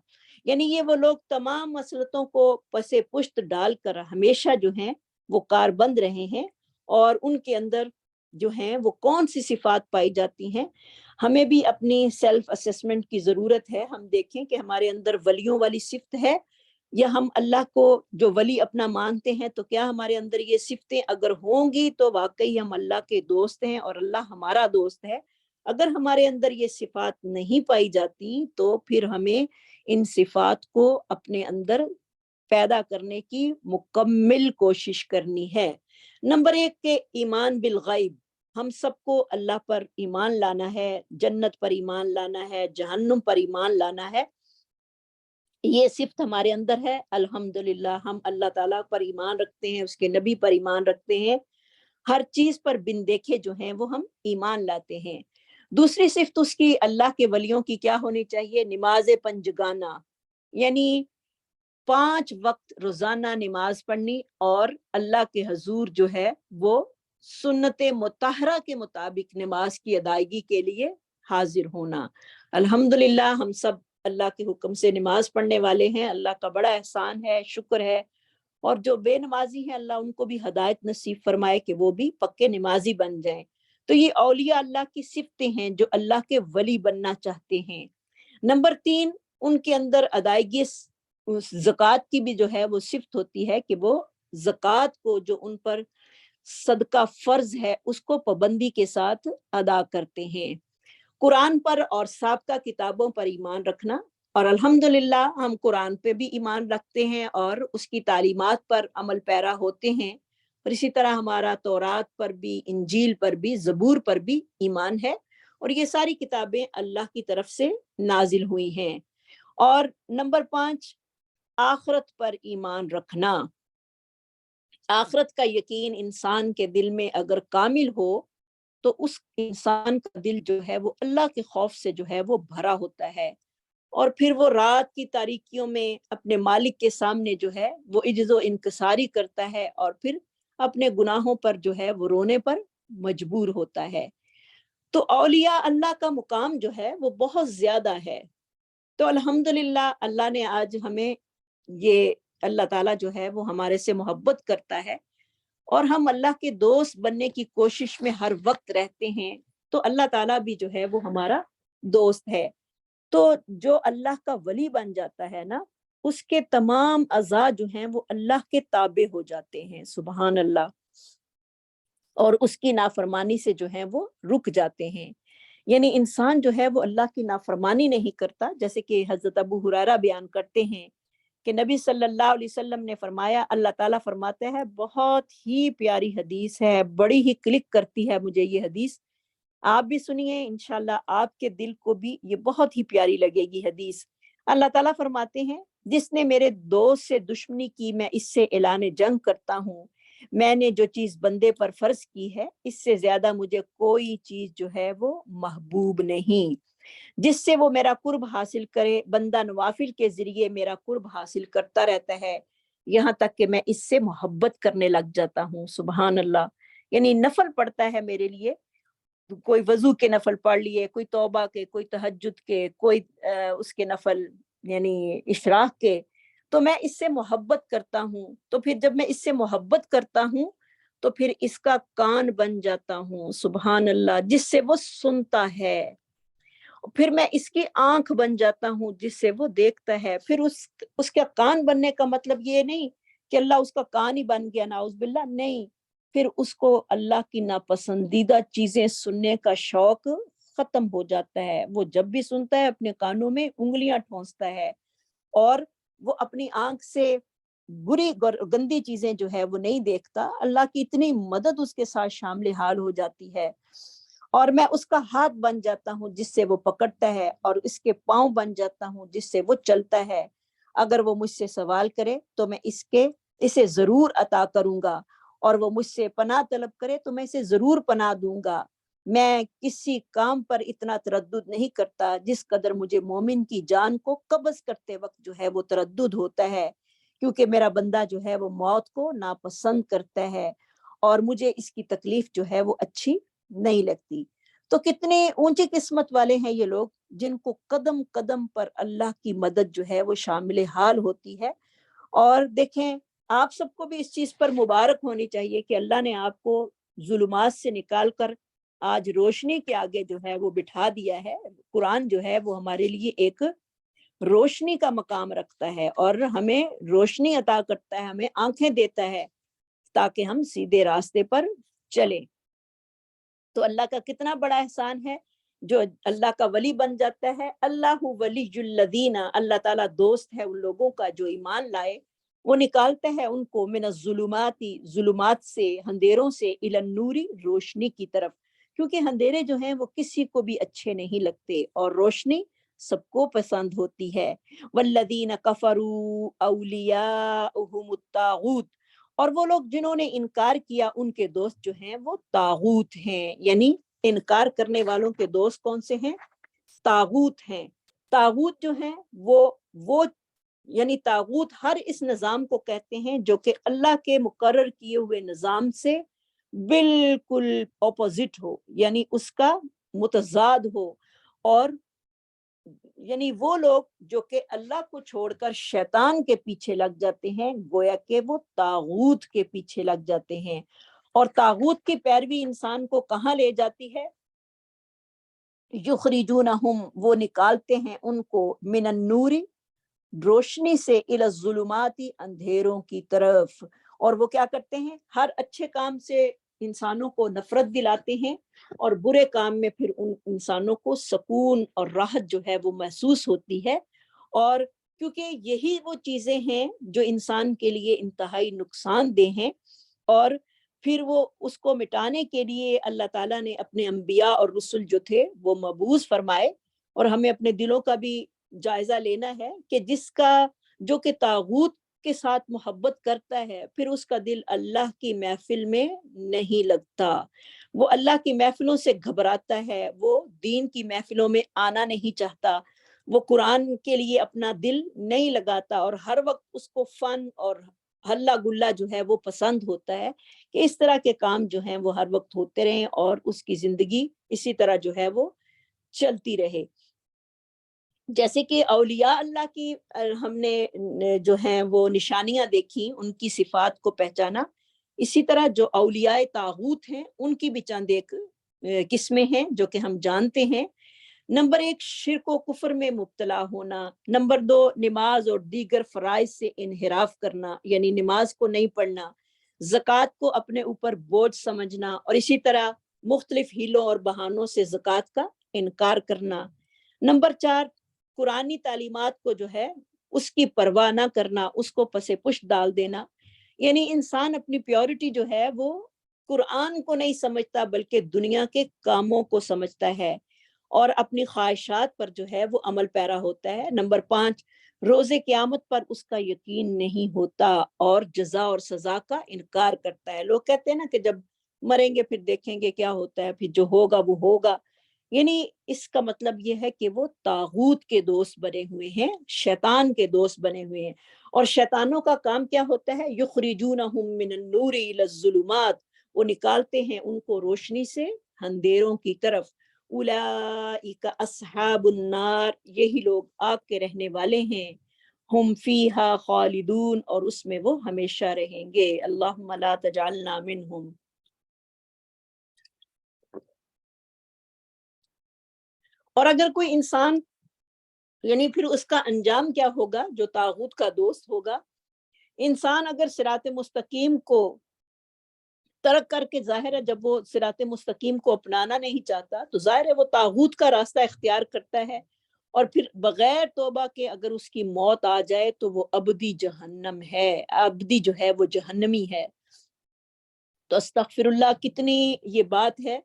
یعنی یہ وہ لوگ تمام مسلطوں کو پس پشت ڈال کر ہمیشہ جو ہیں وہ کاربند رہے ہیں، اور ان کے اندر جو ہیں وہ کون سی صفات پائی جاتی ہیں. ہمیں بھی اپنی سیلف اسیسمنٹ کی ضرورت ہے. ہم دیکھیں کہ ہمارے اندر ولیوں والی صفت ہے، یا ہم اللہ کو جو ولی اپنا مانتے ہیں تو کیا ہمارے اندر یہ صفتیں اگر ہوں گی تو واقعی ہم اللہ کے دوست ہیں اور اللہ ہمارا دوست ہے. اگر ہمارے اندر یہ صفات نہیں پائی جاتی تو پھر ہمیں ان صفات کو اپنے اندر پیدا کرنے کی مکمل کوشش کرنی ہے. نمبر 1 کہ ایمان بالغیب. ہم سب کو اللہ پر ایمان لانا ہے، جنت پر ایمان لانا ہے، جہنم پر ایمان لانا ہے. یہ صفت ہمارے اندر ہے. الحمدللہ ہم اللہ تعالیٰ پر ایمان رکھتے ہیں، اس کے نبی پر ایمان رکھتے ہیں، ہر چیز پر بن دیکھے جو ہیں وہ ہم ایمان لاتے ہیں. دوسری صفت اس کی اللہ کے ولیوں کی کیا ہونی چاہیے؟ نماز پنجگانہ، یعنی 5 وقت روزانہ نماز پڑھنی اور اللہ کے حضور جو ہے وہ سنت مطہرہ کے مطابق نماز کی ادائیگی کے لیے حاضر ہونا. الحمدللہ ہم سب اللہ کے حکم سے نماز پڑھنے والے ہیں. اللہ کا بڑا احسان ہے، شکر ہے. اور جو بے نمازی ہیں اللہ ان کو بھی ہدایت نصیب فرمائے کہ وہ بھی پکے نمازی بن جائیں. تو یہ اولیاء اللہ کی صفتیں ہیں جو اللہ کے ولی بننا چاہتے ہیں. نمبر 3 ان کے اندر ادائیگی زکوٰۃ کی بھی جو ہے وہ صفت ہوتی ہے کہ وہ زکوٰۃ کو جو ان پر صدقہ فرض ہے اس کو پابندی کے ساتھ ادا کرتے ہیں. قرآن پر اور سابقہ کتابوں پر ایمان رکھنا، اور الحمدللہ ہم قرآن پہ بھی ایمان رکھتے ہیں اور اس کی تعلیمات پر عمل پیرا ہوتے ہیں. اور اسی طرح ہمارا تورات پر بھی، انجیل پر بھی، زبور پر بھی ایمان ہے، اور یہ ساری کتابیں اللہ کی طرف سے نازل ہوئی ہیں. اور نمبر 5 آخرت پر ایمان رکھنا. آخرت کا یقین انسان کے دل میں اگر کامل ہو تو اس انسان کا دل جو ہے وہ اللہ کے خوف سے جو ہے وہ بھرا ہوتا ہے، اور پھر وہ رات کی تاریکیوں میں اپنے مالک کے سامنے جو ہے وہ عجز و انکساری کرتا ہے، اور پھر اپنے گناہوں پر جو ہے وہ رونے پر مجبور ہوتا ہے. تو اولیاء اللہ کا مقام جو ہے وہ بہت زیادہ ہے. تو الحمدللہ اللہ نے آج ہمیں یہ اللہ تعالیٰ جو ہے وہ ہمارے سے محبت کرتا ہے، اور ہم اللہ کے دوست بننے کی کوشش میں ہر وقت رہتے ہیں. تو اللہ تعالیٰ بھی جو ہے وہ ہمارا دوست ہے. تو جو اللہ کا ولی بن جاتا ہے نا، اس کے تمام اعضاء جو ہیں وہ اللہ کے تابع ہو جاتے ہیں. سبحان اللہ. اور اس کی نافرمانی سے جو ہے وہ رک جاتے ہیں. یعنی انسان جو ہے وہ اللہ کی نافرمانی نہیں کرتا. جیسے کہ حضرت ابو ہریرہ بیان کرتے ہیں کہ نبی صلی اللہ علیہ وسلم نے فرمایا، اللہ تعالیٰ فرماتے ہیں، بہت ہی پیاری حدیث ہے، بڑی ہی کلک کرتی ہے مجھے یہ حدیث. آپ بھی سنیے، انشاءاللہ آپ کے دل کو بھی یہ بہت ہی پیاری لگے گی حدیث. اللہ تعالیٰ فرماتے ہیں، جس نے میرے دوست سے دشمنی کی میں اس سے اعلان جنگ کرتا ہوں. میں نے جو چیز بندے پر فرض کی ہے اس سے زیادہ مجھے کوئی چیز جو ہے وہ محبوب نہیں. جس سے وہ میرا قرب حاصل کرے، بندہ نوافل کے ذریعے میرا قرب حاصل کرتا رہتا ہے یہاں تک کہ میں اس سے محبت کرنے لگ جاتا ہوں. سبحان اللہ. یعنی نفل پڑھتا ہے میرے لیے، کوئی وضو کے نفل پڑھ لیے، کوئی توبہ کے، کوئی تہجد کے، کوئی اس کے نفل یعنی اشراق کے، تو میں اس سے محبت کرتا ہوں. تو پھر جب میں اس سے محبت کرتا ہوں تو پھر اس کا کان بن جاتا ہوں. سبحان اللہ. جس سے وہ سنتا ہے. پھر میں اس کی آنکھ بن جاتا ہوں جس سے وہ دیکھتا ہے. پھر اس کا کان بننے کا مطلب یہ نہیں کہ اللہ اس کا کان ہی بن گیا، نعوذ باللہ، نہیں. پھر اس کو اللہ کی ناپسندیدہ چیزیں سننے کا شوق ختم ہو جاتا ہے. وہ جب بھی سنتا ہے اپنے کانوں میں انگلیاں ٹھونستا ہے اور وہ اپنی آنکھ سے بری گندی چیزیں جو ہے وہ نہیں دیکھتا. اللہ کی اتنی مدد اس کے ساتھ شامل حال ہو جاتی ہے اور میں اس کا ہاتھ بن جاتا ہوں جس سے وہ پکڑتا ہے اور اس کے پاؤں بن جاتا ہوں جس سے وہ چلتا ہے. اگر وہ مجھ سے سوال کرے تو میں اسے ضرور عطا کروں گا اور وہ مجھ سے پناہ طلب کرے تو میں اسے ضرور پناہ دوں گا. میں کسی کام پر اتنا تردد نہیں کرتا جس قدر مجھے مومن کی جان کو قبض کرتے وقت جو ہے وہ تردد ہوتا ہے, کیونکہ میرا بندہ جو ہے وہ موت کو ناپسند کرتا ہے اور مجھے اس کی تکلیف جو ہے وہ اچھی نہیں لگتی. تو کتنے اونچی قسمت والے ہیں یہ لوگ جن کو قدم قدم پر اللہ کی مدد جو ہے وہ شامل حال ہوتی ہے. اور دیکھیں آپ سب کو بھی اس چیز پر مبارک ہونی چاہیے کہ اللہ نے آپ کو ظلمات سے نکال کر آج روشنی کے آگے جو ہے وہ بٹھا دیا ہے. قرآن جو ہے وہ ہمارے لیے ایک روشنی کا مقام رکھتا ہے اور ہمیں روشنی عطا کرتا ہے, ہمیں آنکھیں دیتا ہے تاکہ ہم سیدھے راستے پر چلیں. تو اللہ کا کتنا بڑا احسان ہے جو اللہ کا ولی بن جاتا ہے. اللہ ولی الذین, اللہ تعالیٰ دوست ہے ان لوگوں کا جو ایمان لائے, وہ نکالتا ہے ان کو من الظلمات, ظلمات سے, اندھیروں سے, الی النور, روشنی کی طرف, کیونکہ اندھیرے جو ہیں وہ کسی کو بھی اچھے نہیں لگتے اور روشنی سب کو پسند ہوتی ہے. والذین کفروا اولیاؤہم الطاغوت, اور وہ لوگ جنہوں نے انکار کیا ان کے دوست جو ہیں وہ طاغوت ہیں. یعنی انکار کرنے والوں کے دوست کون سے ہیں؟ طاغوت ہیں. طاغوت جو ہیں وہ یعنی طاغوت ہر اس نظام کو کہتے ہیں جو کہ اللہ کے مقرر کیے ہوئے نظام سے بالکل اپوزٹ ہو, یعنی اس کا متضاد ہو, اور یعنی وہ لوگ جو کہ اللہ کو چھوڑ کر شیطان کے پیچھے لگ جاتے ہیں گویا کہ وہ طاغوت کے پیچھے لگ جاتے ہیں. اور طاغوت کی پیروی انسان کو کہاں لے جاتی ہے؟ یخرجونہم, وہ نکالتے ہیں ان کو, من النور, روشنی سے, الی الظلمات, اندھیروں کی طرف. اور وہ کیا کرتے ہیں؟ ہر اچھے کام سے انسانوں کو نفرت دلاتے ہیں اور برے کام میں پھر ان انسانوں کو سکون اور راحت جو ہے وہ محسوس ہوتی ہے. اور کیونکہ یہی وہ چیزیں ہیں جو انسان کے لیے انتہائی نقصان دہ ہیں, اور پھر وہ اس کو مٹانے کے لیے اللہ تعالیٰ نے اپنے انبیاء اور رسل جو تھے وہ مبعوث فرمائے. اور ہمیں اپنے دلوں کا بھی جائزہ لینا ہے کہ جو کہ طاغوت کے ساتھ محبت کرتا ہے پھر اس کا دل اللہ کی محفل میں نہیں لگتا, وہ اللہ کی محفلوں سے گھبراتا ہے, وہ دین کی محفلوں میں آنا نہیں چاہتا, وہ قرآن کے لیے اپنا دل نہیں لگاتا, اور ہر وقت اس کو فن اور ہلا گلا جو ہے وہ پسند ہوتا ہے کہ اس طرح کے کام جو ہیں وہ ہر وقت ہوتے رہیں اور اس کی زندگی اسی طرح جو ہے وہ چلتی رہے. جیسے کہ اولیاء اللہ کی ہم نے جو ہیں وہ نشانیاں دیکھی, ان کی صفات کو پہچانا, اسی طرح جو اولیاء طاغوت ہیں ان کی بھی چند ایک قسمیں ہیں جو کہ ہم جانتے ہیں. نمبر 1, شرک و کفر میں مبتلا ہونا. نمبر 2, نماز اور دیگر فرائض سے انحراف کرنا, یعنی نماز کو نہیں پڑھنا, زکوٰۃ کو اپنے اوپر بوجھ سمجھنا, اور اسی طرح مختلف ہیلوں اور بہانوں سے زکوٰۃ کا انکار کرنا. نمبر 4, قرآنی تعلیمات کو جو ہے اس کی پرواہ نہ کرنا, اس کو پس پشت ڈال دینا. یعنی انسان اپنی پیورٹی جو ہے وہ قرآن کو نہیں سمجھتا بلکہ دنیا کے کاموں کو سمجھتا ہے اور اپنی خواہشات پر جو ہے وہ عمل پیرا ہوتا ہے. نمبر 5, روز قیامت پر اس کا یقین نہیں ہوتا اور جزا اور سزا کا انکار کرتا ہے. لوگ کہتے ہیں نا کہ جب مریں گے پھر دیکھیں گے کیا ہوتا ہے, پھر جو ہوگا وہ ہوگا. یعنی اس کا مطلب یہ ہے کہ وہ طاغوت کے دوست بنے ہوئے ہیں, شیطان کے دوست بنے ہوئے ہیں. اور شیطانوں کا کام کیا ہوتا ہے؟ یخرجونہم من النور الی الظلمات, وہ نکالتے ہیں ان کو روشنی سے اندھیروں کی طرف. اولئک اصحاب النار, یہی لوگ آگ کے رہنے والے ہیں. ہم فیہا خالدون, اور اس میں وہ ہمیشہ رہیں گے. اللہم لا تجعلنا منہم. اور اگر کوئی انسان یعنی پھر اس کا انجام کیا ہوگا جو طاغوت کا دوست ہوگا؟ انسان اگر صراط مستقیم کو ترک کر کے ظاہر ہے جب وہ صراط مستقیم کو اپنانا نہیں چاہتا تو ظاہر ہے وہ طاغوت کا راستہ اختیار کرتا ہے، اور پھر بغیر توبہ کے اگر اس کی موت آ جائے تو وہ ابدی جہنم ہے، ابدی جو ہے وہ جہنمی ہے۔ تو استغفر اللہ، کتنی یہ بات ہے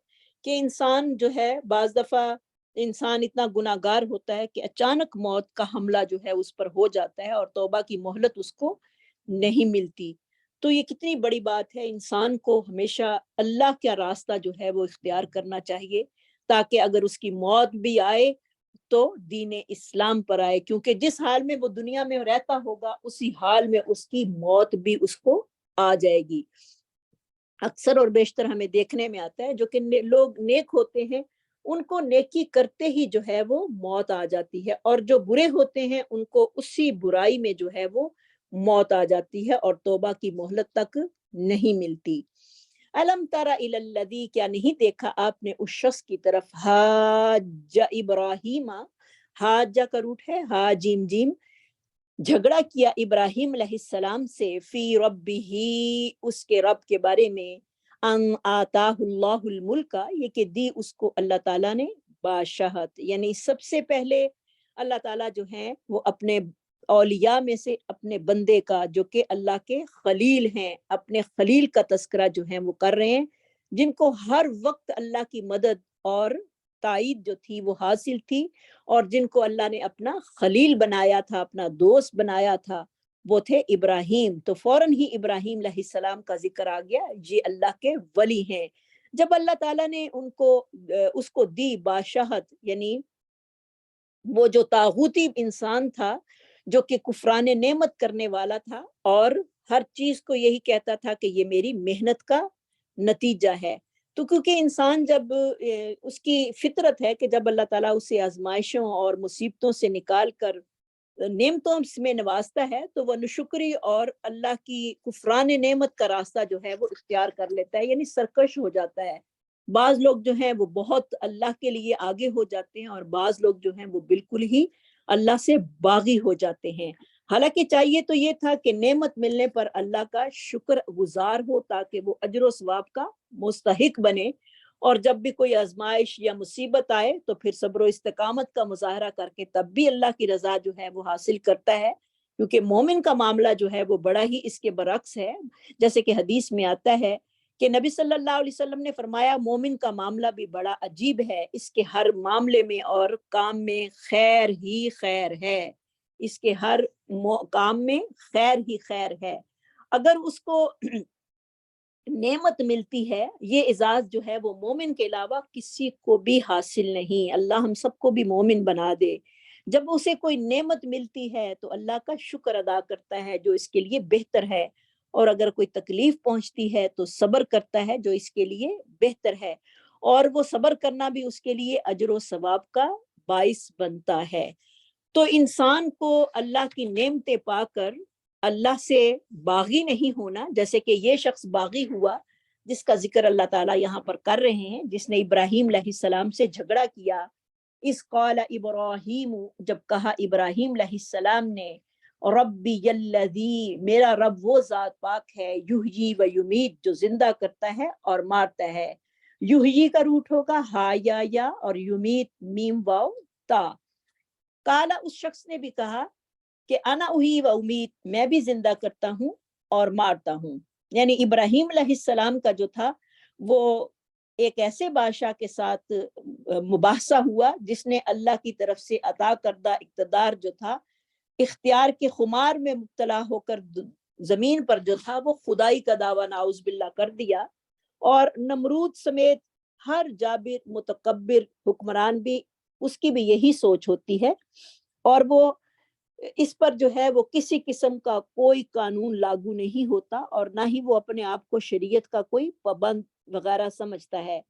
کہ انسان جو ہے بعض دفعہ انسان اتنا گناہ گار ہوتا ہے کہ اچانک موت کا حملہ جو ہے اس پر ہو جاتا ہے اور توبہ کی مہلت اس کو نہیں ملتی۔ تو یہ کتنی بڑی بات ہے، انسان کو ہمیشہ اللہ کا راستہ جو ہے وہ اختیار کرنا چاہیے، تاکہ اگر اس کی موت بھی آئے تو دین اسلام پر آئے، کیونکہ جس حال میں وہ دنیا میں رہتا ہوگا اسی حال میں اس کی موت بھی اس کو آ جائے گی۔ اکثر اور بیشتر ہمیں دیکھنے میں آتا ہے جو کہ لوگ نیک ہوتے ہیں ان کو نیکی کرتے ہی جو ہے وہ موت آ جاتی ہے، اور جو برے ہوتے ہیں ان کو اسی برائی میں جو ہے وہ موت آ جاتی ہے اور توبہ کی مہلت تک نہیں ملتی۔ الم تر الی الذی، کیا نہیں دیکھا آپ نے اس شخص کی طرف، حاج ابراہیم، حاجہ کا روٹ ہے ہا جیم جیم، جھگڑا کیا ابراہیم علیہ السلام سے، فی ربہ، اس کے رب کے بارے میں، ان آتاہ اللہ الملک، یہ کہ دی اس کو اللہ تعالیٰ نے بادشاہت، یعنی سب سے پہلے اللہ تعالیٰ جو ہیں وہ اپنے اولیاء میں سے اپنے بندے کا جو کہ اللہ کے خلیل ہیں، اپنے خلیل کا تذکرہ جو ہیں وہ کر رہے ہیں، جن کو ہر وقت اللہ کی مدد اور تائید جو تھی وہ حاصل تھی، اور جن کو اللہ نے اپنا خلیل بنایا تھا، اپنا دوست بنایا تھا، وہ تھے ابراہیم۔ تو فوراً ہی ابراہیم علیہ السلام کا ذکر آ گیا، یہ اللہ کے ولی ہیں۔ جب اللہ تعالیٰ نے اس کو دی بادشاہت، یعنی وہ جو طاغوتی انسان تھا جو کہ کفران نعمت کرنے والا تھا اور ہر چیز کو یہی کہتا تھا کہ یہ میری محنت کا نتیجہ ہے، تو کیونکہ انسان جب اس کی فطرت ہے کہ جب اللہ تعالیٰ اسے آزمائشوں اور مصیبتوں سے نکال کر نعمتوں میں نوازتا ہے تو وہ نشکری اور اللہ کی کفران نعمت کا راستہ جو ہے وہ اختیار کر لیتا ہے، یعنی سرکش ہو جاتا ہے۔ بعض لوگ جو ہیں وہ بہت اللہ کے لیے آگے ہو جاتے ہیں اور بعض لوگ جو ہیں وہ بالکل ہی اللہ سے باغی ہو جاتے ہیں۔ حالانکہ چاہیے تو یہ تھا کہ نعمت ملنے پر اللہ کا شکر گزار ہو تاکہ وہ اجر و ثواب کا مستحق بنے، اور جب بھی کوئی آزمائش یا مصیبت آئے تو پھر صبر و استقامت کا مظاہرہ کر کے تب بھی اللہ کی رضا جو ہے وہ حاصل کرتا ہے، کیونکہ مومن کا معاملہ جو ہے وہ بڑا ہی اس کے برعکس ہے۔ جیسے کہ حدیث میں آتا ہے کہ نبی صلی اللہ علیہ وسلم نے فرمایا مومن کا معاملہ بھی بڑا عجیب ہے، اس کے ہر معاملے میں اور کام میں خیر ہی خیر ہے، اس کے ہر کام میں خیر ہی خیر ہے۔ اگر اس کو نعمت ملتی ہے، یہ اعزاز جو ہے وہ مومن کے علاوہ کسی کو بھی حاصل نہیں، اللہ ہم سب کو بھی مومن بنا دے۔ جب اسے کوئی نعمت ملتی ہے تو اللہ کا شکر ادا کرتا ہے جو اس کے لیے بہتر ہے، اور اگر کوئی تکلیف پہنچتی ہے تو صبر کرتا ہے جو اس کے لیے بہتر ہے، اور وہ صبر کرنا بھی اس کے لیے اجر و ثواب کا باعث بنتا ہے۔ تو انسان کو اللہ کی نعمتیں پا کر اللہ سے باغی نہیں ہونا، جیسے کہ یہ شخص باغی ہوا جس کا ذکر اللہ تعالیٰ یہاں پر کر رہے ہیں، جس نے ابراہیم علیہ السلام سے جھگڑا کیا۔ اس قال ابراہیم، جب کہا ابراہیم علیہ السلام نے، ربی الذی، میرا رب وہ ذات پاک ہے، یحیی و یمیت، جو زندہ کرتا ہے اور مارتا ہے۔ یحیی کا روٹ ہوگا ہا یا، اور یمیت میم واو تا۔ کالا، اس شخص نے بھی کہا کہ انا احیی و امیت، میں بھی زندہ کرتا ہوں اور مارتا ہوں، یعنی ابراہیم علیہ السلام کا جو تھا وہ ایک ایسے بادشاہ کے ساتھ مباحثہ ہوا جس نے اللہ کی طرف سے عطا کردہ اقتدار جو تھا اختیار کے خمار میں مبتلا ہو کر زمین پر جو تھا وہ خدائی کا دعویٰ نعوذ باللہ کر دیا، اور نمرود سمیت ہر جابر متکبر حکمران بھی اس کی بھی یہی سوچ ہوتی ہے، اور وہ اس پر جو ہے وہ کسی قسم کا کوئی قانون لاگو نہیں ہوتا، اور نہ ہی وہ اپنے آپ کو شریعت کا کوئی پابند وغیرہ سمجھتا ہے۔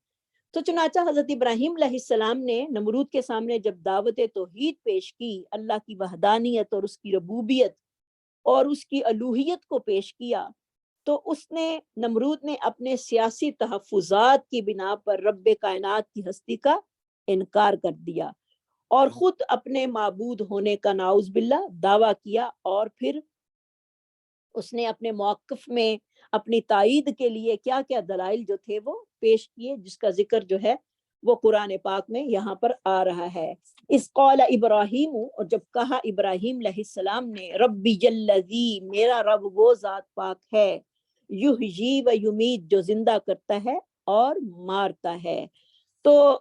تو چنانچہ حضرت ابراہیم علیہ السلام نے نمرود کے سامنے جب دعوت توحید پیش کی، اللہ کی وحدانیت اور اس کی ربوبیت اور اس کی الوہیت کو پیش کیا، تو نمرود نے اپنے سیاسی تحفظات کی بنا پر رب کائنات کی ہستی کا انکار کر دیا اور خود اپنے معبود ہونے کا نعوذ باللہ دعویٰ کیا، اور پھر اس نے اپنے موقف میں اپنی تائید کے لیے کیا کیا دلائل جو تھے وہ پیش کیے، جس کا ذکر جو ہے وہ قرآن پاک میں یہاں پر آ رہا ہے۔ اس قول ابراہیم، اور جب کہا ابراہیم علیہ السلام نے، ربی الذی، میرا رب وہ ذات پاک ہے، یحیی و یمیت، جو زندہ کرتا ہے اور مارتا ہے۔ تو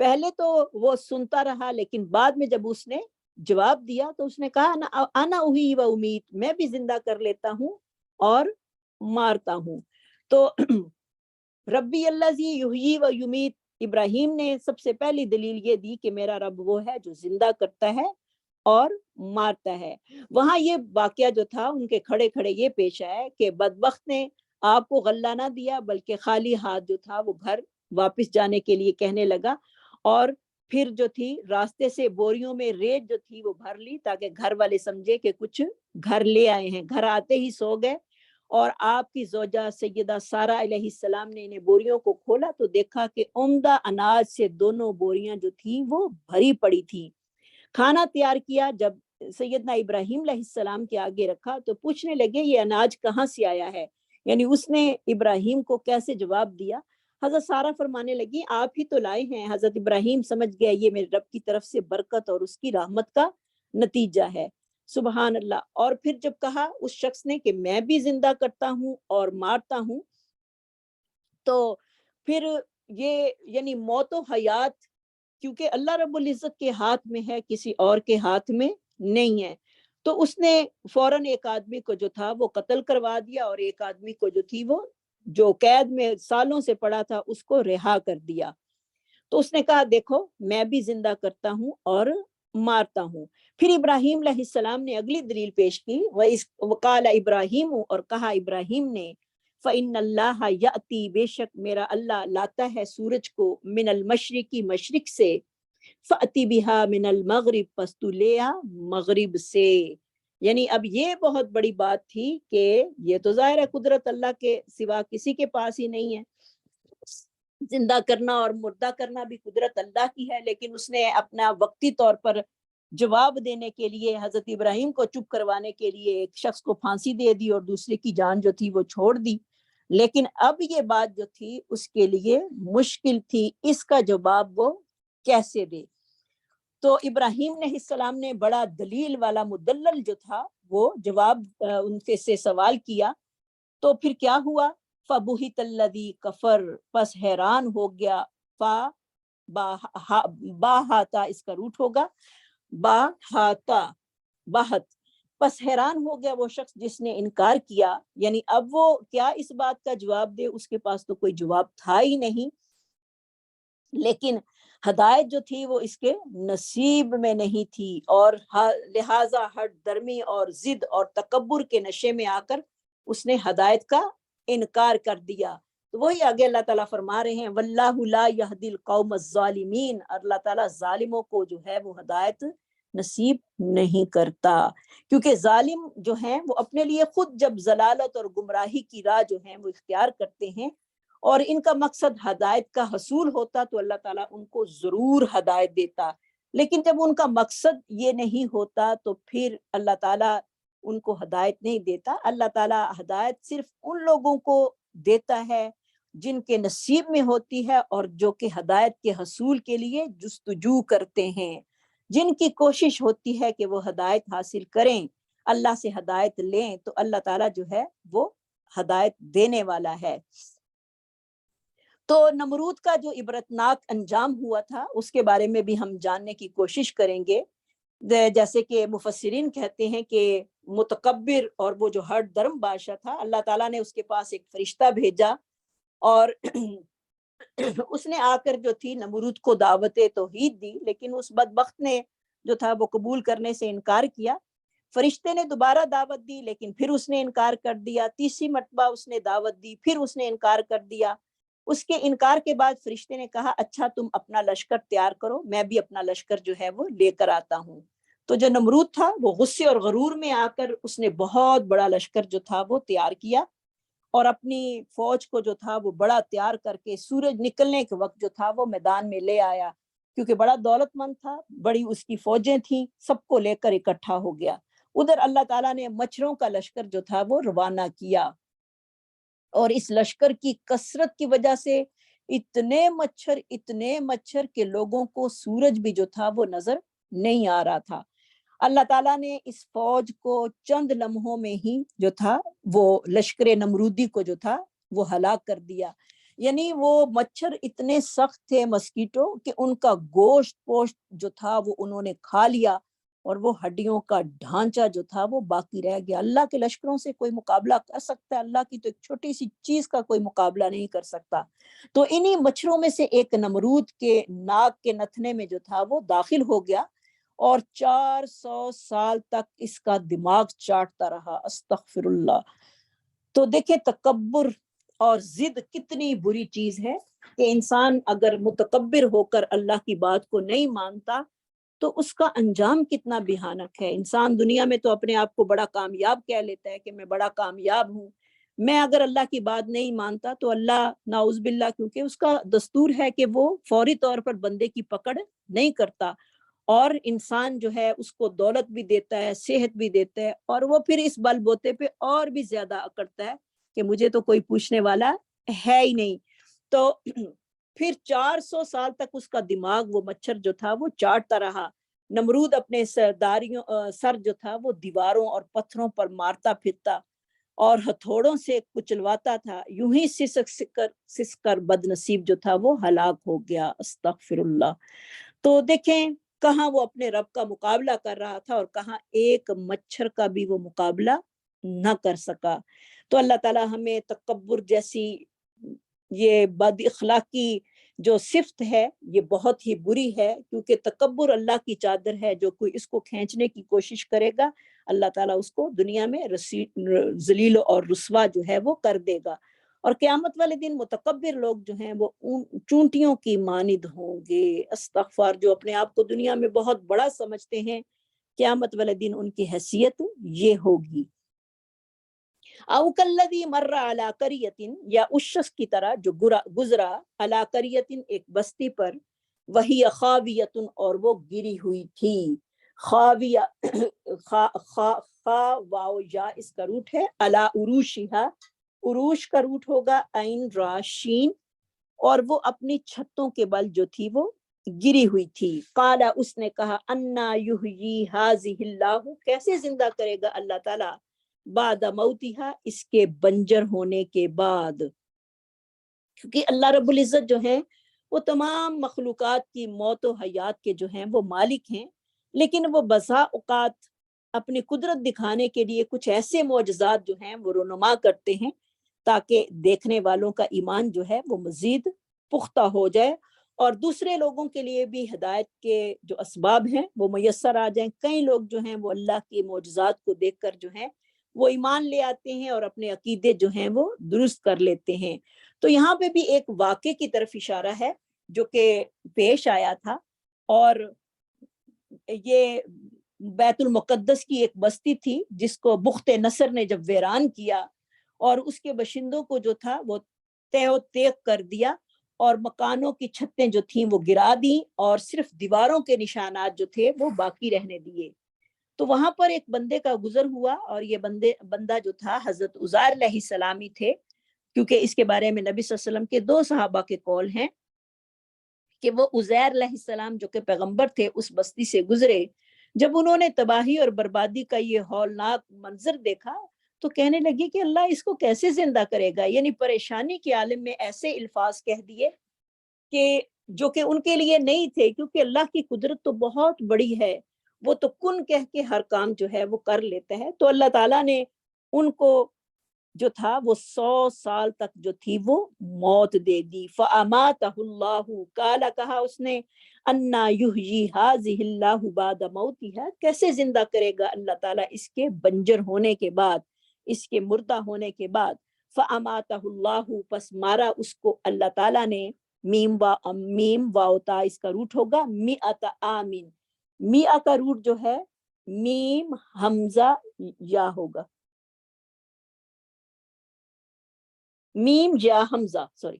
پہلے تو وہ سنتا رہا، لیکن بعد میں جب اس نے جواب دیا تو اس نے کہا انا احیی و امیت، میں بھی زندہ کر لیتا ہوں اور مارتا ہوں۔ تو ربی الذی یحیی و یمیت، ابراہیم نے سب سے پہلی دلیل یہ دی کہ میرا رب وہ ہے جو زندہ کرتا ہے اور مارتا ہے۔ وہاں یہ واقعہ جو تھا ان کے کھڑے کھڑے یہ پیش آیا کہ بدبخت نے آپ کو غلہ نہ دیا، بلکہ خالی ہاتھ جو تھا وہ گھر واپس جانے کے لیے کہنے لگا، اور پھر جو تھی راستے سے بوریوں میں ریت جو تھی وہ بھر لی تاکہ گھر والے سمجھے کہ کچھ گھر لے آئے ہیں۔ گھر آتے ہی سو گئے، اور آپ کی زوجہ سیدہ سارہ علیہ السلام نے انہیں بوریوں کو کھولا تو دیکھا کہ عمدہ اناج سے دونوں بوریاں جو تھیں وہ بھری پڑی تھی۔ کھانا تیار کیا، جب سیدنا ابراہیم علیہ السلام کے آگے رکھا تو پوچھنے لگے یہ اناج کہاں سے آیا ہے، یعنی اس نے ابراہیم کو کیسے جواب دیا۔ حضرت سارہ فرمانے لگی آپ ہی تو لائے ہیں۔ حضرت ابراہیم سمجھ گیا یہ میرے رب کی طرف سے برکت اور اس کی رحمت کا نتیجہ ہے۔ سبحان اللہ۔ اور پھر جب کہا اس شخص نے کہ میں بھی زندہ کرتا ہوں اور مارتا ہوں، تو پھر یہ یعنی موت و حیات کیونکہ اللہ رب العزت کے ہاتھ میں ہے، کسی اور کے ہاتھ میں نہیں ہے، تو اس نے فوراً ایک آدمی کو جو تھا وہ قتل کروا دیا، اور ایک آدمی کو جو تھی وہ جو قید میں سالوں سے پڑا تھا اس کو رہا کر دیا۔ تو اس نے کہا دیکھو میں بھی زندہ کرتا ہوں اور مارتا ہوں۔ پھر ابراہیم علیہ السلام نے اگلی دلیل پیش کی، وقال ابراہیم، اور کہا ابراہیم نے، فَإِنَّ اللَّهَ يَأْتِي، بے شک میرا اللہ لاتا ہے سورج کو، من المشرقی، مشرق سے، فَأْتِ بِهَا من المغرب، پس تو لے آ مغرب سے۔ یعنی اب یہ بہت بڑی بات تھی کہ یہ تو ظاہر ہے قدرت اللہ کے سوا کسی کے پاس ہی نہیں ہے، زندہ کرنا اور مردہ کرنا بھی قدرت اللہ کی ہے، لیکن اس نے اپنا وقتی طور پر جواب دینے کے لیے حضرت ابراہیم کو چپ کروانے کے لیے ایک شخص کو پھانسی دے دی اور دوسرے کی جان جو تھی وہ چھوڑ دی۔ لیکن اب یہ بات جو تھی اس کے لیے مشکل تھی، اس کا جواب وہ کیسے دے۔ تو ابراہیم علیہ السلام نے بڑا دلیل والا مدلل جو تھا وہ جواب ان سے سوال کیا، تو پھر کیا ہوا، فَبُہِتَ الَّذِي كَفَرَ، پس حیران ہو گیا، با ہاتا اس کا روٹ ہوگا، با ہاتا باہت، پس حیران ہو گیا وہ شخص جس نے انکار کیا، یعنی اب وہ کیا اس بات کا جواب دے، اس کے پاس تو کوئی جواب تھا ہی نہیں، لیکن ہدایت جو تھی وہ اس کے نصیب میں نہیں تھی، اور لہٰذا ہٹ درمی اور ضد اور تکبر کے نشے میں آ کر اس نے ہدایت کا انکار کر دیا۔ تو وہی آگے اللہ تعالیٰ فرما رہے ہیں، واللہ لا یہدی القوم الظالمین، اللہ تعالیٰ ظالموں کو جو ہے وہ ہدایت نصیب نہیں کرتا، کیونکہ ظالم جو ہیں وہ اپنے لیے خود جب ضلالت اور گمراہی کی راہ جو ہیں وہ اختیار کرتے ہیں اور ان کا مقصد ہدایت کا حصول ہوتا تو اللہ تعالیٰ ان کو ضرور ہدایت دیتا، لیکن جب ان کا مقصد یہ نہیں ہوتا تو پھر اللہ تعالیٰ ان کو ہدایت نہیں دیتا۔ اللہ تعالیٰ ہدایت صرف ان لوگوں کو دیتا ہے جن کے نصیب میں ہوتی ہے اور جو کہ ہدایت کے حصول کے لیے جستجو کرتے ہیں، جن کی کوشش ہوتی ہے کہ وہ ہدایت حاصل کریں، اللہ سے ہدایت لیں، تو اللہ تعالیٰ جو ہے وہ ہدایت دینے والا ہے۔ تو نمرود کا جو عبرتناک انجام ہوا تھا اس کے بارے میں بھی ہم جاننے کی کوشش کریں گے۔ جیسے کہ مفسرین کہتے ہیں کہ متکبر اور وہ جو ہٹ درم بادشاہ تھا، اللہ تعالیٰ نے اس کے پاس ایک فرشتہ بھیجا اور اس نے آ کر جو تھی نمرود کو دعوت توحید دی، لیکن اس بدبخت نے جو تھا وہ قبول کرنے سے انکار کیا۔ فرشتے نے دوبارہ دعوت دی لیکن پھر اس نے انکار کر دیا، تیسری مرتبہ اس نے دعوت دی، پھر اس نے انکار کر دیا۔ اس کے انکار کے بعد فرشتے نے کہا اچھا تم اپنا لشکر تیار کرو، میں بھی اپنا لشکر جو ہے وہ لے کر آتا ہوں۔ تو جو نمرود تھا وہ غصے اور غرور میں آ کر اس نے بہت بڑا لشکر جو تھا وہ تیار کیا اور اپنی فوج کو جو تھا وہ بڑا تیار کر کے سورج نکلنے کے وقت جو تھا وہ میدان میں لے آیا، کیونکہ بڑا دولت مند تھا، بڑی اس کی فوجیں تھیں، سب کو لے کر اکٹھا ہو گیا۔ ادھر اللہ تعالیٰ نے مچھروں کا لشکر جو تھا وہ روانہ کیا، اور اس لشکر کی کثرت کی وجہ سے اتنے مچھر کہ لوگوں کو سورج بھی جو تھا وہ نظر نہیں آ رہا تھا۔ اللہ تعالیٰ نے اس فوج کو چند لمحوں میں ہی جو تھا وہ لشکر نمرودی کو جو تھا وہ ہلاک کر دیا۔ یعنی وہ مچھر اتنے سخت تھے مسکیٹو کہ ان کا گوشت پوشت جو تھا وہ انہوں نے کھا لیا، اور وہ ہڈیوں کا ڈھانچہ جو تھا وہ باقی رہ گیا۔ اللہ کے لشکروں سے کوئی مقابلہ کر سکتا ہے؟ اللہ کی تو ایک چھوٹی سی چیز کا کوئی مقابلہ نہیں کر سکتا۔ تو انہی مچھروں میں سے ایک نمرود کے ناک کے نتھنے میں جو تھا وہ داخل ہو گیا، اور 400 سال تک اس کا دماغ چاٹتا رہا۔ استغفر اللہ۔ تو دیکھیں تکبر اور ضد کتنی بری چیز ہے کہ انسان اگر متکبر ہو کر اللہ کی بات کو نہیں مانتا تو اس کا انجام کتنا بھیانک ہے۔ انسان دنیا میں تو اپنے آپ کو بڑا کامیاب کہہ لیتا ہے کہ میں بڑا کامیاب ہوں، میں اگر اللہ کی بات نہیں مانتا تو اللہ نعوذ باللہ، کیونکہ اس کا دستور ہے کہ وہ فوری طور پر بندے کی پکڑ نہیں کرتا، اور انسان جو ہے اس کو دولت بھی دیتا ہے، صحت بھی دیتا ہے، اور وہ پھر اس بل بوتے پہ اور بھی زیادہ اکڑتا ہے کہ مجھے تو کوئی پوچھنے والا ہے ہی نہیں۔ تو پھر 400 سال تک اس کا دماغ وہ مچھر جو تھا وہ چاٹتا رہا۔ نمرود اپنے سر جو تھا وہ دیواروں اور پتھروں پر مارتا پھرتا اور ہتھوڑوں سے کچلواتا تھا، یوں ہی سسک کر بد نصیب جو تھا وہ ہلاک ہو گیا۔ استغفر اللہ۔ تو دیکھیں کہاں وہ اپنے رب کا مقابلہ کر رہا تھا اور کہاں ایک مچھر کا بھی وہ مقابلہ نہ کر سکا۔ تو اللہ تعالیٰ ہمیں تکبر جیسی یہ بد اخلاقی جو صفت ہے یہ بہت ہی بری ہے، کیونکہ تکبر اللہ کی چادر ہے، جو کوئی اس کو کھینچنے کی کوشش کرے گا اللہ تعالیٰ اس کو دنیا میں ذلیل اور رسوا جو ہے وہ کر دے گا، اور قیامت والے دن متکبر لوگ جو ہیں وہ چونٹیوں کی مانند ہوں گے۔ استغفار، جو اپنے آپ کو دنیا میں بہت بڑا سمجھتے ہیں، قیامت والے دن ان کی حیثیت یہ ہوگی۔ او کلذی مر علی قریۃ، یا اس شخص کی طرح جو گزرا علی قریۃ ایک بستی پر، وہی خاویۃ اور وہ گری ہوئی تھی۔ خاویہ خا واو یا اس کا روٹ ہے، علی عروشہا، عروش کا روٹ ہوگا عین را شین، اور وہ اپنی چھتوں کے بل جو تھی وہ گری ہوئی تھی۔ قال، اس نے کہا، انا یحیی ہذہ اللہ، کیسے زندہ کرے گا اللہ تعالیٰ بعد موتہا، اس کے بنجر ہونے کے بعد۔ کیونکہ اللہ رب العزت جو ہیں وہ تمام مخلوقات کی موت و حیات کے جو ہیں وہ مالک ہیں، لیکن وہ بسا اوقات اپنی قدرت دکھانے کے لیے کچھ ایسے معجزات جو ہیں وہ رونما کرتے ہیں تاکہ دیکھنے والوں کا ایمان جو ہے وہ مزید پختہ ہو جائے، اور دوسرے لوگوں کے لیے بھی ہدایت کے جو اسباب ہیں وہ میسر آ جائیں۔ کئی لوگ جو ہیں وہ اللہ کے معجزات کو دیکھ کر جو ہیں وہ ایمان لے آتے ہیں اور اپنے عقیدے جو ہیں وہ درست کر لیتے ہیں۔ تو یہاں پہ بھی ایک واقعے کی طرف اشارہ ہے جو کہ پیش آیا تھا، اور یہ بیت المقدس کی ایک بستی تھی جس کو بخت نصر نے جب ویران کیا اور اس کے باشندوں کو جو تھا وہ تہ و تیغ کر دیا، اور مکانوں کی چھتیں جو تھیں وہ گرا دیں، اور صرف دیواروں کے نشانات جو تھے وہ باقی رہنے دیے۔ تو وہاں پر ایک بندے کا گزر ہوا، اور یہ بندہ جو تھا حضرت عزیر علیہ السلام ہی تھے، کیونکہ اس کے بارے میں نبی صلی اللہ علیہ وسلم کے 2 صحابہ کے قول ہیں کہ وہ عزیر علیہ السلام جو کہ پیغمبر تھے اس بستی سے گزرے۔ جب انہوں نے تباہی اور بربادی کا یہ ہولناک منظر دیکھا تو کہنے لگے کہ اللہ اس کو کیسے زندہ کرے گا، یعنی پریشانی کے عالم میں ایسے الفاظ کہہ دیے کہ جو کہ ان کے لیے نہیں تھے، کیونکہ اللہ کی قدرت تو بہت بڑی ہے، وہ تو کن کہہ کے ہر کام جو ہے وہ کر لیتا ہے۔ تو اللہ تعالیٰ نے ان کو جو تھا وہ 100 سال تک جو تھی وہ موت دے دی۔ فَأَمَاتَهُ اللَّهُ، قَالَ، کہا اس نے، اَنَّا يُحْيِي هَذِهِ اللَّهُ بَعْدَ مَوْتِهَا، کیسے زندہ کرے گا اللہ تعالیٰ اس کے بنجر ہونے کے بعد، اس کے مردہ ہونے کے بعد۔ فَأَمَاتَهُ اللَّهُ، پس مارا اس کو اللہ تعالیٰ نے، میم واؤتا اس کا روٹ ہوگا مئۃ آمین، میہ کا روٹ جو ہے میم حمزہ یا ہوگا، میم یا حمزہ، سوری،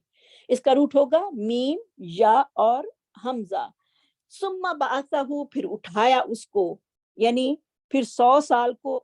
اس کا روٹ ہوگا میم یا اور حمزہ۔ ثم بعثہ، پھر اٹھایا اس کو، یعنی پھر 100 سال کو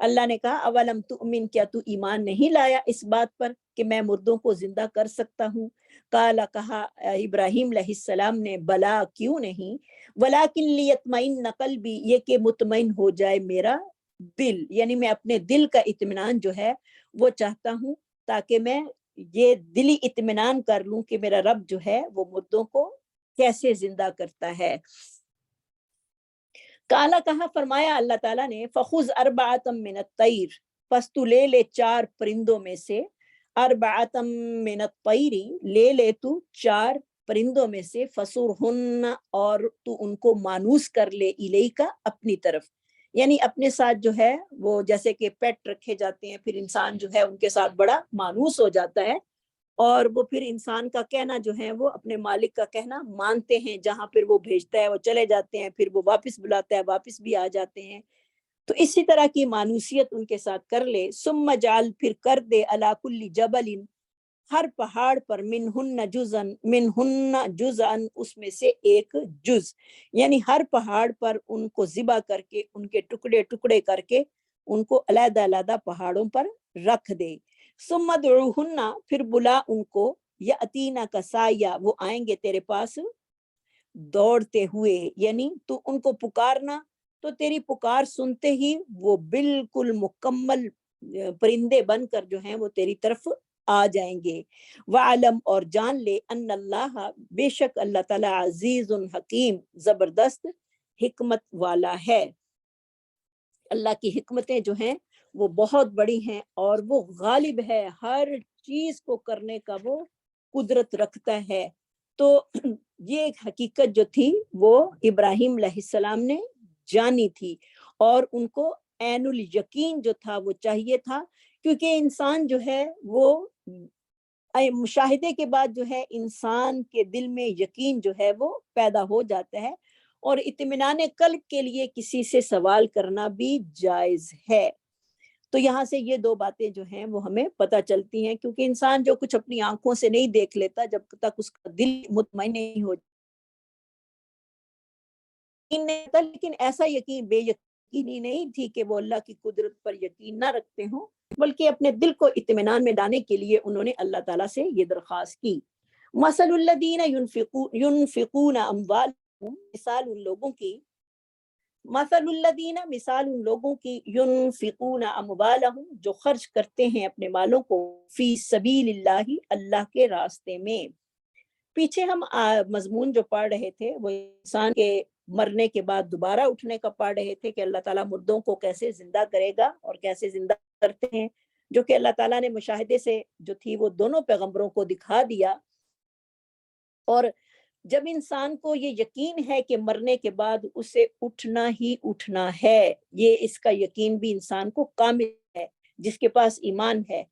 اللہ نے کہا اولم تؤمن، کیا تو ایمان نہیں لایا اس بات پر کہ میں مردوں کو زندہ کر سکتا ہوں؟ قالا، کہا ابراہیم علیہ السلام نے، بلا کیوں نہیں، ولیکن لیطمئن قلبی، یہ کہ مطمئن ہو جائے میرا دل، یعنی میں اپنے دل کا اطمینان جو ہے وہ چاہتا ہوں، تاکہ میں یہ دلی اطمینان کر لوں کہ میرا رب جو ہے وہ مردوں کو کیسے زندہ کرتا ہے۔ کالا، کہا، فرمایا اللہ تعالیٰ نے، فخذ اربعۃ من الطیر، پس تو لے لے 4 پرندوں میں سے، اربعۃ من الطیر، لے لے تو 4 پرندوں میں سے، فصرہن، اور تو ان کو مانوس کر لے، الیکا، اپنی طرف، یعنی اپنے ساتھ جو ہے وہ جیسے کہ پیٹ رکھے جاتے ہیں، پھر انسان جو ہے ان کے ساتھ بڑا مانوس ہو جاتا ہے، اور وہ پھر انسان کا کہنا جو ہے وہ اپنے مالک کا کہنا مانتے ہیں، جہاں پھر وہ بھیجتا ہے وہ چلے جاتے ہیں، پھر وہ واپس بلاتا ہے واپس بھی آ جاتے ہیں۔ تو اسی طرح کی مانوسیت ان کے ساتھ کر لے، ثم جعل، پھر کر دے، علی کل جبل، ہر پہاڑ پر، منہن جزءن، اس میں سے ایک جز، یعنی ہر پہاڑ پر ان کو ذبح کر کے، ان کے ٹکڑے ٹکڑے کر کے ان کو علیحدہ علیحدہ پہاڑوں پر رکھ دے۔ ثم ادعوہن، پھر بلا ان کو، یاتینا کا سایہ، وہ آئیں گے تیرے پاس دوڑتے ہوئے، یعنی تو ان کو پکارنا، تو تیری پکار سنتے ہی وہ بالکل مکمل پرندے بن کر جو ہیں وہ تیری طرف آ جائیں گے۔ وعلم، اور جان لے، ان اللہ، بے شک اللہ تعالیٰ، عزیز حکیم، زبردست حکمت والا ہے۔ اللہ کی حکمتیں جو ہیں وہ بہت بڑی ہیں، اور وہ غالب ہے، ہر چیز کو کرنے کا وہ قدرت رکھتا ہے۔ تو یہ ایک حقیقت جو تھی وہ ابراہیم علیہ السلام نے جانی تھی، اور ان کو عین الیقین جو تھا وہ چاہیے تھا، کیونکہ انسان جو ہے وہ مشاہدے کے بعد جو ہے انسان کے دل میں یقین جو ہے وہ پیدا ہو جاتا ہے، اور اطمینان قلب کے لیے کسی سے سوال کرنا بھی جائز ہے۔ تو یہاں سے یہ 2 باتیں جو ہیں وہ ہمیں پتہ چلتی ہیں، کیونکہ انسان جو کچھ اپنی آنکھوں سے نہیں دیکھ لیتا، جب تک اس کا دل مطمئن نہیں ہو جاتا، لیکن ایسا یقین بے یقینی نہیں تھی کہ وہ اللہ کی قدرت پر یقین نہ رکھتے ہوں، بلکہ اپنے دل کو اطمینان میں لانے کے لیے انہوں نے اللہ تعالیٰ سے یہ درخواست کی۔ مثل الذین ينفقون اموالهم، مثال ان لوگوں کی، مثل الذین، مثال ان لوگوں کی، ينفقون اموالهم، جو خرچ کرتے ہیں اپنے مالوں کو، فی سبیل اللہ، اللہ کے راستے میں۔ پیچھے ہم مضمون جو پڑھ رہے تھے وہ انسان کے مرنے کے بعد دوبارہ اٹھنے کا پڑھ رہے تھے، کہ اللہ تعالیٰ مردوں کو کیسے زندہ کرے گا اور کیسے زندہ کرتے ہیں، جو کہ اللہ تعالیٰ نے مشاہدے سے جو تھی وہ دونوں پیغمبروں کو دکھا دیا۔ اور جب انسان کو یہ یقین ہے کہ مرنے کے بعد اسے اٹھنا ہی اٹھنا ہے، یہ اس کا یقین بھی انسان کو کامل ہے، جس کے پاس ایمان ہے،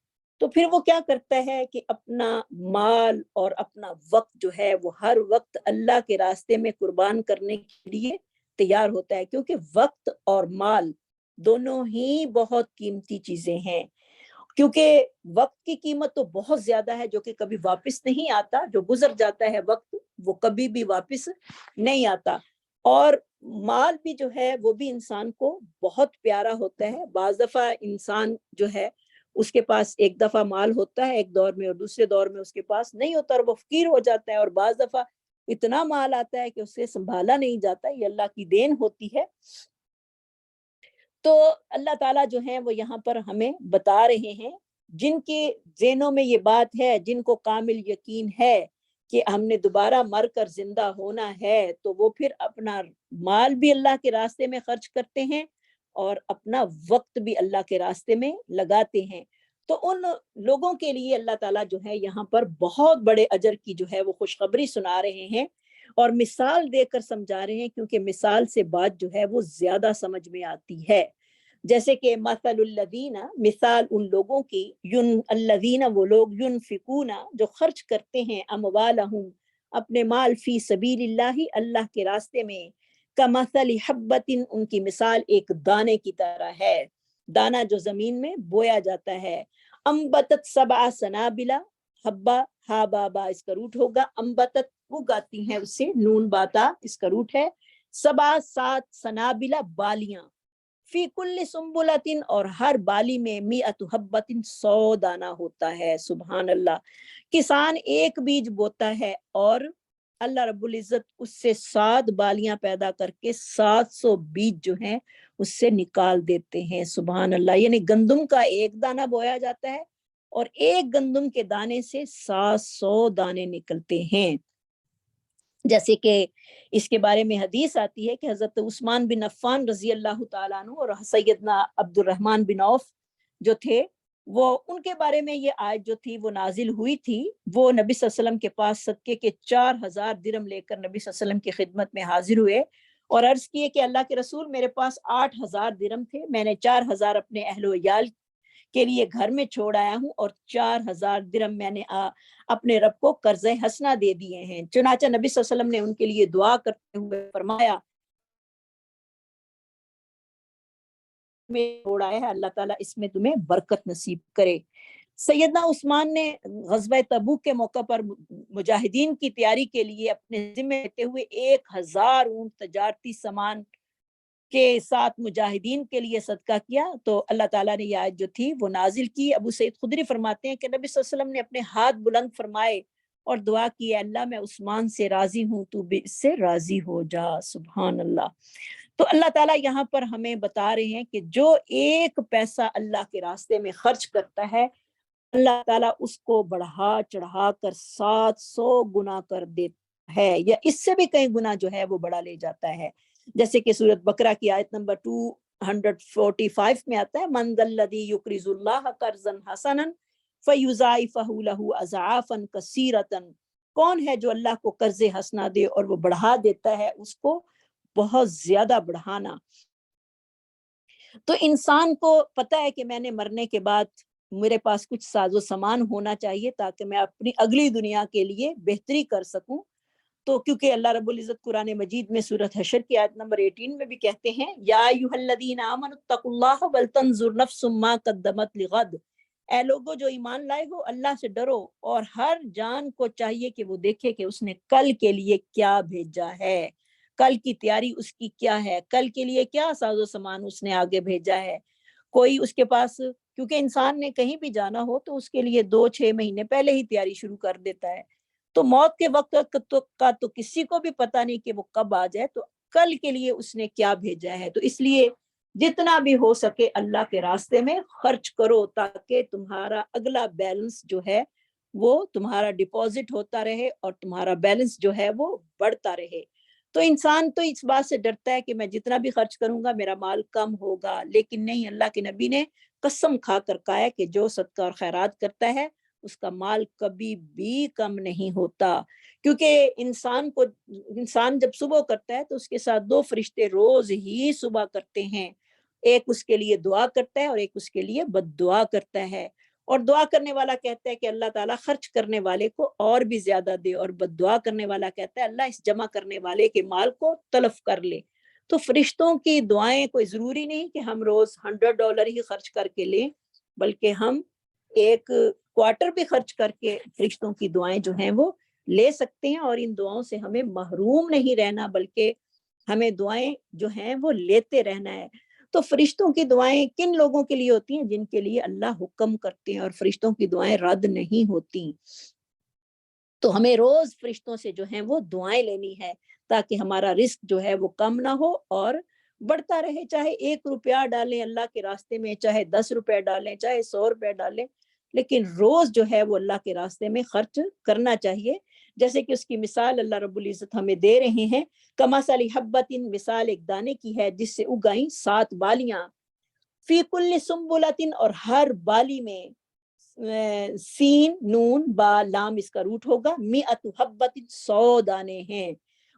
تو پھر وہ کیا کرتا ہے کہ اپنا مال اور اپنا وقت جو ہے وہ ہر وقت اللہ کے راستے میں قربان کرنے کے لیے تیار ہوتا ہے، کیونکہ وقت اور مال دونوں ہی بہت قیمتی چیزیں ہیں، کیونکہ وقت کی قیمت تو بہت زیادہ ہے، جو کہ کبھی واپس نہیں آتا، جو گزر جاتا ہے وقت وہ کبھی بھی واپس نہیں آتا، اور مال بھی جو ہے وہ بھی انسان کو بہت پیارا ہوتا ہے۔ بعض دفعہ انسان جو ہے اس کے پاس ایک دفعہ مال ہوتا ہے ایک دور میں، اور دوسرے دور میں اس کے پاس نہیں ہوتا اور وہ فقیر ہو جاتا ہے، اور بعض دفعہ اتنا مال آتا ہے کہ اس سے سنبھالا نہیں جاتا، یہ اللہ کی دین ہوتی ہے۔ تو اللہ تعالیٰ جو ہیں وہ یہاں پر ہمیں بتا رہے ہیں، جن کے ذہنوں میں یہ بات ہے، جن کو کامل یقین ہے کہ ہم نے دوبارہ مر کر زندہ ہونا ہے، تو وہ پھر اپنا مال بھی اللہ کے راستے میں خرچ کرتے ہیں اور اپنا وقت بھی اللہ کے راستے میں لگاتے ہیں۔ تو ان لوگوں کے لیے اللہ تعالیٰ جو ہے یہاں پر بہت بڑے اجر کی جو ہے وہ خوشخبری سنا رہے ہیں، اور مثال دے کر سمجھا رہے ہیں، کیونکہ مثال سے بات جو ہے وہ زیادہ سمجھ میں آتی ہے۔ جیسے کہ مثل الذین، مثال ان لوگوں کی، الذین، وہ لوگ، ينفقون، جو خرچ کرتے ہیں، اموالہم، اپنے مال، فی سبیل اللہ، اللہ کے راستے میں، کمثل حبۃ، ان کی مثال ایک دانے کی طرح ہے، دانہ جو زمین میں بویا جاتا ہے، انبتت 7 سنابل، حبہ، ہا با با اس کا روٹ ہوگا، انبتت اگاتی ہیں اس سے، نون باتا اس کا روٹ ہے، 7 سنابل، بالیاں، فی کل سنبلتن، اور ہر بالی میں میۃ حبتن 100 دانہ ہوتا ہے. سبحان اللہ. کسان ایک بیج بوتا ہے اور اللہ رب العزت اس سے 7 بالیاں پیدا کر کے 700 بیج جو ہیں اس سے نکال دیتے ہیں. سبحان اللہ. یعنی گندم کا ایک دانہ بویا جاتا ہے اور ایک گندم کے دانے سے 700 دانے نکلتے ہیں. جیسے کہ اس کے بارے میں حدیث آتی ہے کہ حضرت عثمان بن عفان رضی اللہ تعالیٰ عنہ اور سیدنا عبد الرحمن بن عوف جو تھے، وہ ان کے بارے میں یہ آیت جو تھی وہ نازل ہوئی تھی. وہ نبی صلی اللہ علیہ وسلم کے پاس صدقے کے 4000 درم لے کر نبی صلی اللہ علیہ وسلم کی خدمت میں حاضر ہوئے اور عرض کیے کہ اللہ کے رسول، میرے پاس 8000 درم تھے، میں نے 4000 اپنے اہل و عیال کے لیے گھر میں چھوڑ آیا ہوں اور 4000 درم میں نے اپنے رب کو قرض حسنہ دے دیے ہیں. چنانچہ نبی صلی اللہ علیہ وسلم نے ان کے لیے دعا کرتے ہوئے فرمایا میں چھوڑ آیا ہے، اللہ تعالیٰ اس میں تمہیں برکت نصیب کرے. سیدنا عثمان نے غزوہ تبوک کے موقع پر مجاہدین کی تیاری کے لیے اپنے ذمہ لیتے ہوئے 1000 اونٹ تجارتی سامان کے ساتھ مجاہدین کے لیے صدقہ کیا. تو اللہ تعالیٰ نے یہ آیت جو تھی وہ نازل کی. ابو سعید خدری فرماتے ہیں کہ نبی صلی اللہ علیہ وسلم نے اپنے ہاتھ بلند فرمائے اور دعا کی، اللہ میں عثمان سے راضی ہوں، تو بھی اس سے راضی ہو جا. سبحان اللہ. تو اللہ تعالیٰ یہاں پر ہمیں بتا رہے ہیں کہ جو ایک پیسہ اللہ کے راستے میں خرچ کرتا ہے، اللہ تعالیٰ اس کو بڑھا چڑھا کر 700 گنا کر دیتا ہے، یا اس سے بھی کئی گنا جو ہے وہ بڑھا لے جاتا ہے. جیسے کہ سورۃ بقرہ کی آیت نمبر 245 میں آتا ہے، من ذا الذی یقرض اللہ قرضا حسنا فیضاعفہ لہ اضعافا کثیرۃ. کون ہے جو اللہ کو قرض حسنہ دے اور وہ بڑھا دیتا ہے اس کو بہت زیادہ بڑھانا. تو انسان کو پتہ ہے کہ میں نے مرنے کے بعد میرے پاس کچھ ساز و سامان ہونا چاہیے تاکہ میں اپنی اگلی دنیا کے لیے بہتری کر سکوں. تو کیونکہ اللہ رب العزت قرآن مجید میں سورۃ حشر کی آیت نمبر 18 میں بھی کہتے ہیں، یا ایھا الذین آمنوا اتقوا اللہ ولتنظر نفس ما قدمت لغد. اے لوگو جو ایمان لائے ہو، اللہ سے ڈرو اور ہر جان کو چاہیے کہ وہ دیکھے کہ اس نے کل کے لیے کیا بھیجا ہے، کل کی تیاری اس کی کیا ہے، کل کے لیے کیا ساز و سامان اس نے آگے بھیجا ہے. کوئی اس کے پاس، کیونکہ انسان نے کہیں بھی جانا ہو تو اس کے لیے 2-6 مہینے پہلے ہی تیاری شروع کر دیتا ہے. تو موت کے وقت کا تو کسی کو بھی پتہ نہیں کہ وہ کب آ جائے، تو کل کے لیے اس نے کیا بھیجا ہے. تو اس لیے جتنا بھی ہو سکے اللہ کے راستے میں خرچ کرو تاکہ تمہارا اگلا بیلنس جو ہے وہ تمہارا ڈپازٹ ہوتا رہے اور تمہارا بیلنس جو ہے وہ بڑھتا رہے. تو انسان تو اس بات سے ڈرتا ہے کہ میں جتنا بھی خرچ کروں گا میرا مال کم ہوگا، لیکن نہیں، اللہ کے نبی نے قسم کھا کر کہا ہے کہ جو صدقہ اور خیرات کرتا ہے اس کا مال کبھی بھی کم نہیں ہوتا. کیونکہ انسان جب صبح کرتا ہے تو اس کے ساتھ 2 فرشتے روز ہی صبح کرتے ہیں، ایک اس کے لیے دعا کرتا ہے اور ایک اس کے لیے بد دعا کرتا ہے. اور دعا کرنے والا کہتا ہے کہ اللہ تعالیٰ خرچ کرنے والے کو اور بھی زیادہ دے، اور بد دعا کرنے والا کہتا ہے اللہ اس جمع کرنے والے کے مال کو تلف کر لے. تو فرشتوں کی دعائیں کوئی ضروری نہیں کہ ہم روز $100 ہی خرچ کر کے لیں، بلکہ ہم ایک کوارٹر بھی خرچ کر کے فرشتوں کی دعائیں جو ہیں وہ لے سکتے ہیں. اور ان دعاؤں سے ہمیں محروم نہیں رہنا، بلکہ ہمیں دعائیں جو ہیں وہ لیتے رہنا ہے. تو فرشتوں کی دعائیں کن لوگوں کے لیے ہوتی ہیں؟ جن کے لیے اللہ حکم کرتے ہیں، اور فرشتوں کی دعائیں رد نہیں ہوتی. تو ہمیں روز فرشتوں سے جو ہیں وہ دعائیں لینی ہے تاکہ ہمارا رزق جو ہے وہ کم نہ ہو اور بڑھتا رہے. چاہے 1 روپیہ ڈالیں اللہ کے راستے میں، چاہے 10 روپے ڈالیں، چاہے 100 روپے ڈالیں، لیکن روز جو ہے وہ اللہ کے راستے میں خرچ کرنا چاہیے. جیسے کہ اس کی مثال اللہ رب العزت ہمیں دے رہے ہیں، کمثل حبۃ، مثال ایک دانے کی ہے جس سے اگائیں 7 بالیاں، فی کل سنبلۃ، اور ہر بالی میں سین نون با لام اس کا روٹ ہوگا، مئۃ حبۃ، 100 دانے ہیں.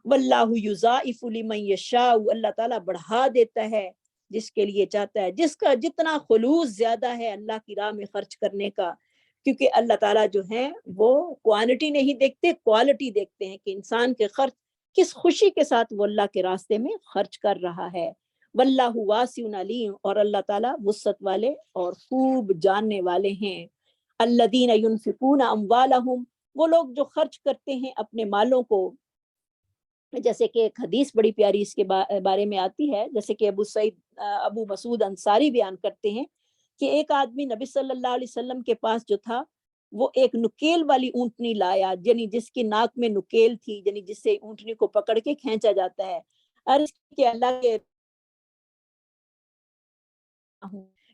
واللہ یضاعف لمن یشاء، اللہ تعالیٰ بڑھا دیتا ہے جس کے لیے چاہتا ہے. جس کا جتنا خلوص زیادہ ہے اللہ کی راہ میں خرچ کرنے کا، کیونکہ اللہ تعالیٰ جو ہیں وہ کوانٹٹی نہیں دیکھتے، کوالٹی دیکھتے ہیں کہ انسان کے خرچ کس خوشی کے ساتھ وہ اللہ کے راستے میں خرچ کر رہا ہے. واللہ واسع علیم، اور اللہ تعالیٰ وسعت والے اور خوب جاننے والے ہیں. الذین ینفقون اموالہم، وہ لوگ جو خرچ کرتے ہیں اپنے مالوں کو، جیسے کہ ایک حدیث بڑی پیاری اس کے بارے میں آتی ہے، جیسے کہ ابو مسعود انصاری بیان کرتے ہیں کہ ایک آدمی نبی صلی اللہ علیہ وسلم کے پاس جو تھا وہ ایک نکیل والی اونٹنی لایا، یعنی جس کی ناک میں نکیل تھی، یعنی جس سے اونٹنی کو پکڑ کے کھینچا جاتا ہے۔ عرض کہ اللہ کے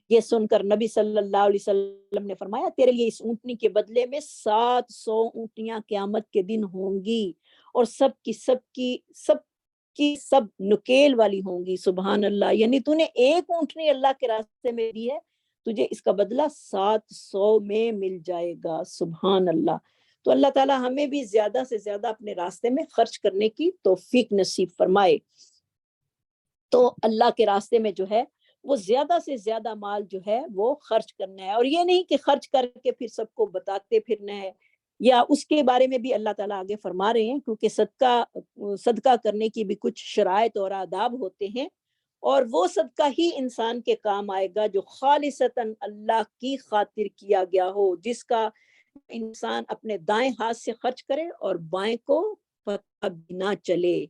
یہ سن کر نبی صلی اللہ علیہ وسلم نے فرمایا تیرے لیے اس اونٹنی کے بدلے میں 700 اونٹنیاں قیامت کے دن ہوں گی، اور سب نکیل والی ہوں گی۔ سبحان اللہ، یعنی تو نے ایک اونٹنی اللہ کے راستے میں دی ہے، تجھے اس کا بدلہ 700 میں مل جائے گا۔ سبحان اللہ۔ تو اللہ تعالیٰ ہمیں بھی زیادہ سے زیادہ اپنے راستے میں خرچ کرنے کی توفیق نصیب فرمائے۔ تو اللہ کے راستے میں جو ہے وہ زیادہ سے زیادہ مال جو ہے وہ خرچ کرنا ہے، اور یہ نہیں کہ خرچ کر کے پھر سب کو بتاتے پھرنا ہے، یا اس کے بارے میں بھی اللہ تعالیٰ آگے فرما رہے ہیں، کیونکہ صدقہ کرنے کی بھی کچھ شرائط اور آداب ہوتے ہیں، اور وہ صدقہ ہی انسان کے کام آئے گا جو خالصتاً اللہ کی خاطر کیا گیا ہو، جس کا انسان اپنے دائیں ہاتھ سے خرچ کرے اور بائیں کو پتہ بھی نہ چلے۔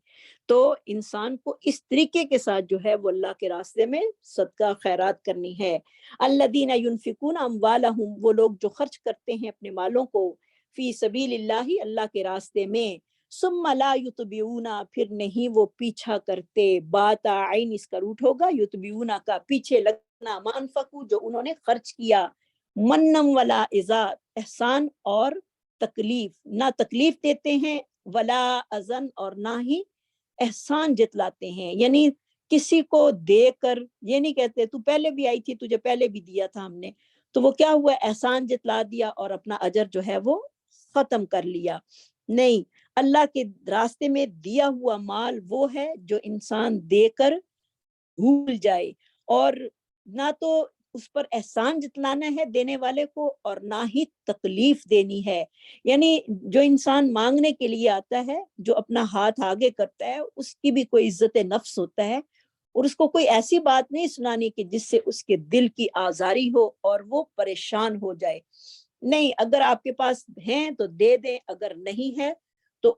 تو انسان کو اس طریقے کے ساتھ جو ہے وہ اللہ کے راستے میں صدقہ خیرات کرنی ہے۔ الذین ینفقون اموالہم، وہ لوگ جو خرچ کرتے ہیں اپنے مالوں کو، فی سبیل اللہ، اللہ کے راستے میں، ثم لا یتبعون، پھر نہیں وہ پیچھا کرتے، بات عین اس کا روٹ ہوگا یتبعون کا پیچھے لگنا، ما انفقوا جو انہوں نے خرچ کیا، منم ولا اذا، احسان اور تکلیف، نہ تکلیف دیتے ہیں، ولا اذن اور نہ ہی احسان جتلاتے ہیں، یعنی کسی کو دے کر یہ نہیں کہتے تو پہلے بھی آئی تھی، تجھے پہلے بھی دیا تھا ہم نے، تو وہ کیا ہوا، احسان جتلا دیا اور اپنا اجر جو ہے وہ ختم کر لیا۔ نہیں، اللہ کے راستے میں دیا ہوا مال وہ ہے جو انسان دے کر بھول جائے، اور نہ تو اس پر احسان جتلانا ہے دینے والے کو، اور نہ ہی تکلیف دینی ہے۔ یعنی جو انسان مانگنے کے لیے آتا ہے، جو اپنا ہاتھ آگے کرتا ہے، اس کی بھی کوئی عزت نفس ہوتا ہے، اور اس کو کوئی ایسی بات نہیں سنانی کہ جس سے اس کے دل کی آزاری ہو اور وہ پریشان ہو جائے۔ نہیں، اگر آپ کے پاس ہیں تو دے دیں، اگر نہیں ہے تو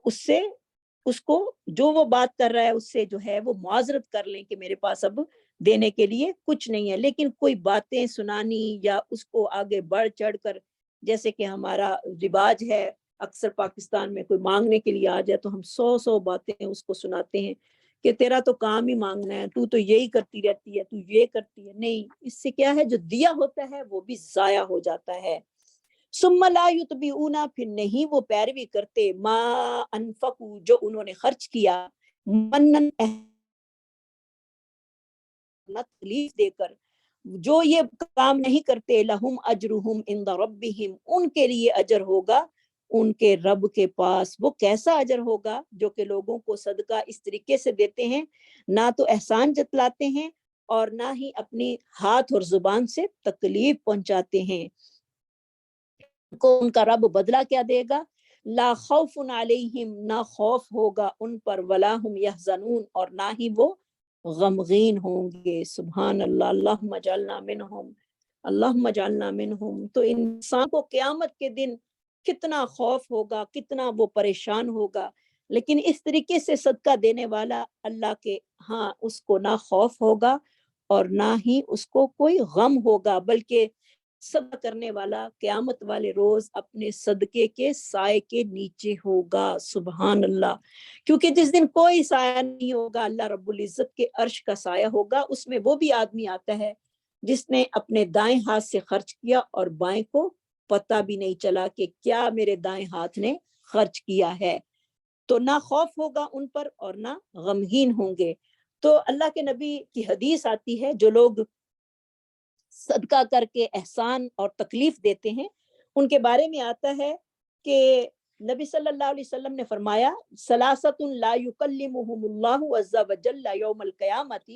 اس کو جو وہ بات کر رہا ہے اس سے جو ہے وہ معذرت کر لیں کہ میرے پاس اب دینے کے لیے کچھ نہیں ہے۔ لیکن کوئی باتیں سنانی یا اس کو آگے بڑھ چڑھ کر، جیسے کہ ہمارا رواج ہے، اکثر پاکستان میں کوئی مانگنے کے لیے آ جائے تو ہم 100 باتیں اس کو سناتے ہیں کہ تیرا تو کام ہی مانگنا ہے، تو یہی کرتی رہتی ہے، تو یہ کرتی ہے۔ نہیں، اس سے کیا ہے، جو دیا ہوتا ہے وہ بھی ضائع ہو جاتا ہے۔ ثم لا یتبعون، پھر نہیں وہ پیروی کرتے، ما انفقوا جو انہوں نے خرچ کیا، منن تکلیف دے کر، جو یہ کام نہیں کرتے، لہم اجرہم عند ربہم، ان کے لیے اجر ہوگا ان کے رب کے پاس۔ وہ کیسا اجر ہوگا؟ جو کہ لوگوں کو صدقہ اس طریقے سے دیتے ہیں، نہ تو احسان جتلاتے ہیں اور نہ ہی اپنی ہاتھ اور زبان سے تکلیف پہنچاتے ہیں، کو ان کا رب بدلہ کیا دے گا، لا خوف علیہم، نہ خوف ہوگا ان پر، ولا ہم یحزنون، اور نہ ہی وہ غمگین ہوں گے۔ سبحان اللہ، اللہم اجعلنا منہم، اللہم اجعلنا منہم۔ تو انسان کو قیامت کے دن کتنا خوف ہوگا، کتنا وہ پریشان ہوگا، لیکن اس طریقے سے صدقہ دینے والا اللہ کے ہاں اس کو نہ خوف ہوگا اور نہ ہی اس کو کوئی غم ہوگا، بلکہ صدقہ کرنے والا قیامت والے روز اپنے صدقے کے سائے کے نیچے ہوگا۔ سبحان اللہ، کیونکہ جس دن کوئی سایہ نہیں ہوگا، اللہ رب العزت کے عرش کا سایہ ہوگا۔ اس میں وہ بھی آدمی آتا ہے جس نے اپنے دائیں ہاتھ سے خرچ کیا اور بائیں کو پتہ بھی نہیں چلا کہ کیا میرے دائیں ہاتھ نے خرچ کیا ہے، تو نہ خوف ہوگا ان پر اور نہ غمگین ہوں گے۔ تو اللہ کے نبی کی حدیث آتی ہے، جو لوگ صدقہ کر کے احسان اور تکلیف دیتے ہیں، ان کے بارے میں آتا ہے کہ نبی صلی اللہ علیہ وسلم نے فرمایا، ثلاثۃ لا یکلمہم اللہ عز وجل یوم القیامۃ،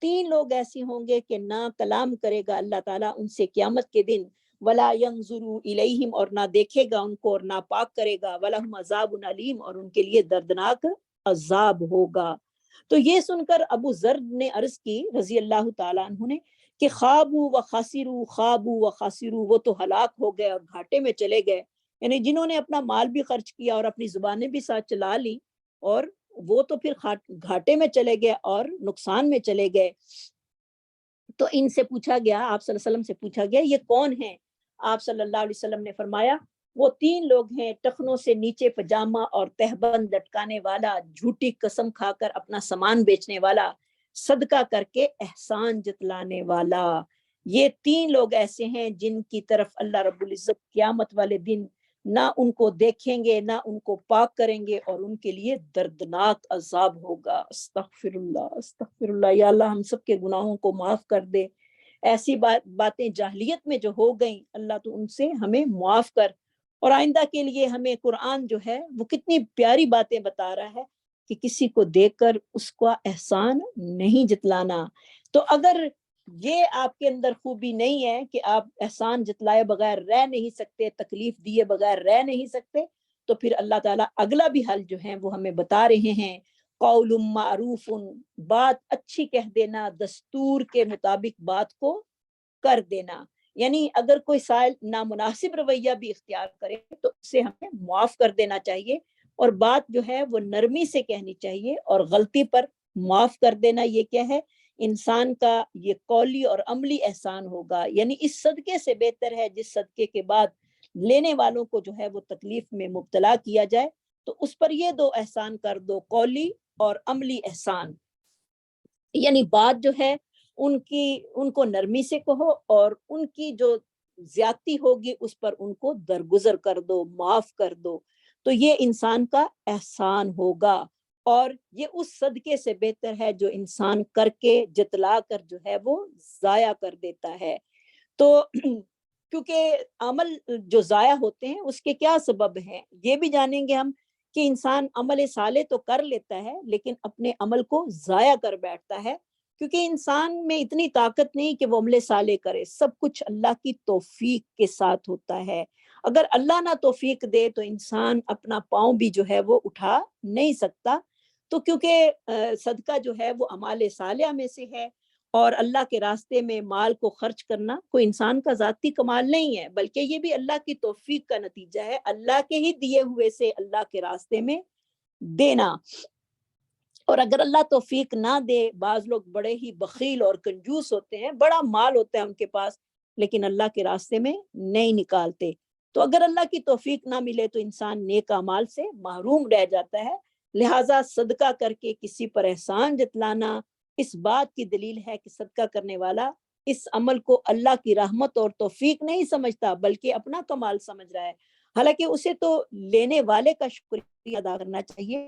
3 لوگ ایسے ہوں گے کہ نہ کلام کرے گا اللہ تعالیٰ ان سے قیامت کے دن، ولا ینظر الیہم، اور نہ دیکھے گا ان کو اور نہ پاک کرے گا، ولہم عذاب علیم، اور ان کے لیے دردناک عذاب ہوگا۔ تو یہ سن کر ابو ذر نے عرض کی رضی اللہ تعالیٰ عنہ نے کہ خوابو و خاسرو، خوابو و خاسرو، وہ تو ہلاک ہو گئے اور گھاٹے میں چلے گئے، یعنی جنہوں نے اپنا مال بھی خرچ کیا اور اپنی زبانیں بھی ساتھ چلا لی اور وہ تو پھر گھاٹے میں چلے گئے اور نقصان میں چلے گئے۔ تو ان سے پوچھا گیا، آپ صلی اللہ علیہ وسلم سے پوچھا گیا یہ کون ہیں؟ آپ صلی اللہ علیہ وسلم نے فرمایا وہ 3 لوگ ہیں، ٹخنوں سے نیچے پجامہ اور تہبند لٹکانے والا، جھوٹی قسم کھا کر اپنا سامان بیچنے والا، صدقہ کر کے احسان جتلانے والا۔ یہ 3 لوگ ایسے ہیں جن کی طرف اللہ رب العزت قیامت والے دن نہ ان کو دیکھیں گے، نہ ان کو پاک کریں گے، اور ان کے لیے دردناک عذاب ہوگا۔ استغفر اللہ، استغفر اللہ۔ یا اللہ ہم سب کے گناہوں کو معاف کر دے۔ ایسی باتیں جاہلیت میں جو ہو گئیں، اللہ تو ان سے ہمیں معاف کر، اور آئندہ کے لیے ہمیں قرآن جو ہے وہ کتنی پیاری باتیں بتا رہا ہے کہ کسی کو دیکھ کر اس کا احسان نہیں جتلانا۔ تو اگر یہ آپ کے اندر خوبی نہیں ہے کہ آپ احسان جتلائے بغیر رہ نہیں سکتے، تکلیف دیے بغیر رہ نہیں سکتے، تو پھر اللہ تعالیٰ اگلا بھی حل جو ہے وہ ہمیں بتا رہے ہیں، قول معروف، بات اچھی کہہ دینا، دستور کے مطابق بات کو کر دینا۔ یعنی اگر کوئی سائل نامناسب رویہ بھی اختیار کرے تو اسے ہمیں معاف کر دینا چاہیے، اور بات جو ہے وہ نرمی سے کہنی چاہیے، اور غلطی پر معاف کر دینا یہ کیا ہے؟ انسان کا یہ قولی اور عملی احسان ہوگا۔ یعنی اس صدقے سے بہتر ہے جس صدقے کے بعد لینے والوں کو جو ہے وہ تکلیف میں مبتلا کیا جائے، تو اس پر یہ 2 احسان کر دو، قولی اور عملی احسان۔ یعنی بات جو ہے ان کو نرمی سے کہو، اور ان کی جو زیادتی ہوگی اس پر ان کو درگزر کر دو، معاف کر دو، تو یہ انسان کا احسان ہوگا۔ اور یہ اس صدقے سے بہتر ہے جو انسان کر کے جتلا کر جو ہے وہ ضائع کر دیتا ہے۔ تو کیونکہ عمل جو ضائع ہوتے ہیں اس کے کیا سبب ہیں یہ بھی جانیں گے ہم، کہ انسان عمل صالح تو کر لیتا ہے لیکن اپنے عمل کو ضائع کر بیٹھتا ہے، کیونکہ انسان میں اتنی طاقت نہیں کہ وہ عمل صالح کرے، سب کچھ اللہ کی توفیق کے ساتھ ہوتا ہے۔ اگر اللہ نہ توفیق دے تو انسان اپنا پاؤں بھی جو ہے وہ اٹھا نہیں سکتا۔ تو کیونکہ صدقہ جو ہے وہ اعمال صالحہ میں سے ہے، اور اللہ کے راستے میں مال کو خرچ کرنا کوئی انسان کا ذاتی کمال نہیں ہے، بلکہ یہ بھی اللہ کی توفیق کا نتیجہ ہے، اللہ کے ہی دیے ہوئے سے اللہ کے راستے میں دینا۔ اور اگر اللہ توفیق نہ دے، بعض لوگ بڑے ہی بخیل اور کنجوس ہوتے ہیں، بڑا مال ہوتا ہے ان کے پاس لیکن اللہ کے راستے میں نہیں نکالتے، تو اگر اللہ کی توفیق نہ ملے تو انسان نیک اعمال سے محروم رہ جاتا ہے۔ لہٰذا صدقہ کر کے کسی پر احسان جتلانا اس بات کی دلیل ہے کہ صدقہ کرنے والا اس عمل کو اللہ کی رحمت اور توفیق نہیں سمجھتا بلکہ اپنا کمال سمجھ رہا ہے، حالانکہ اسے تو لینے والے کا شکریہ ادا کرنا چاہیے۔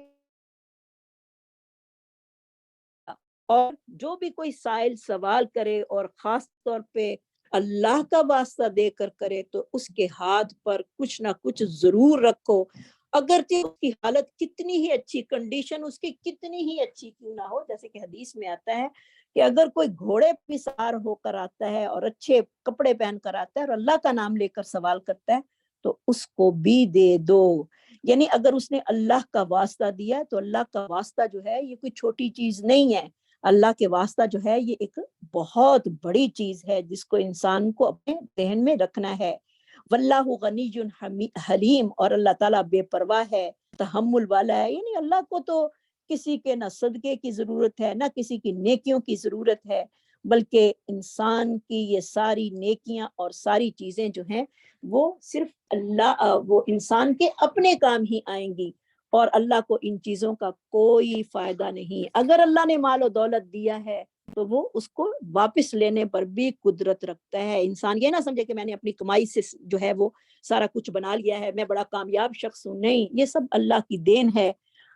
اور جو بھی کوئی سائل سوال کرے اور خاص طور پہ اللہ کا واسطہ دے کر کرے تو اس کے ہاتھ پر کچھ نہ کچھ ضرور رکھو، اگرچہ اس کی حالت کتنی ہی اچھی، کنڈیشن اس کی کتنی ہی اچھی کیوں نہ ہو۔ جیسے کہ حدیث میں آتا ہے کہ اگر کوئی گھوڑے پہ سوار ہو کر آتا ہے اور اچھے کپڑے پہن کر آتا ہے اور اللہ کا نام لے کر سوال کرتا ہے تو اس کو بھی دے دو۔ یعنی اگر اس نے اللہ کا واسطہ دیا تو اللہ کا واسطہ جو ہے یہ کوئی چھوٹی چیز نہیں ہے، اللہ کے واسطہ جو ہے یہ ایک بہت بڑی چیز ہے جس کو انسان کو اپنے ذہن میں رکھنا ہے۔ واللہ غنی حلیم، اور اللہ تعالیٰ بے پرواہ ہے، تحمل والا ہے۔ یعنی اللہ کو تو کسی کے نہ صدقے کی ضرورت ہے نہ کسی کی نیکیوں کی ضرورت ہے، بلکہ انسان کی یہ ساری نیکیاں اور ساری چیزیں جو ہیں وہ صرف وہ انسان کے اپنے کام ہی آئیں گی، اور اللہ کو ان چیزوں کا کوئی فائدہ نہیں۔ اگر اللہ نے مال و دولت دیا ہے تو وہ اس کو واپس لینے پر بھی قدرت رکھتا ہے۔ انسان یہ نہ سمجھے کہ میں نے اپنی کمائی سے جو ہے وہ سارا کچھ بنا لیا ہے، میں بڑا کامیاب شخص ہوں، نہیں، یہ سب اللہ کی دین ہے۔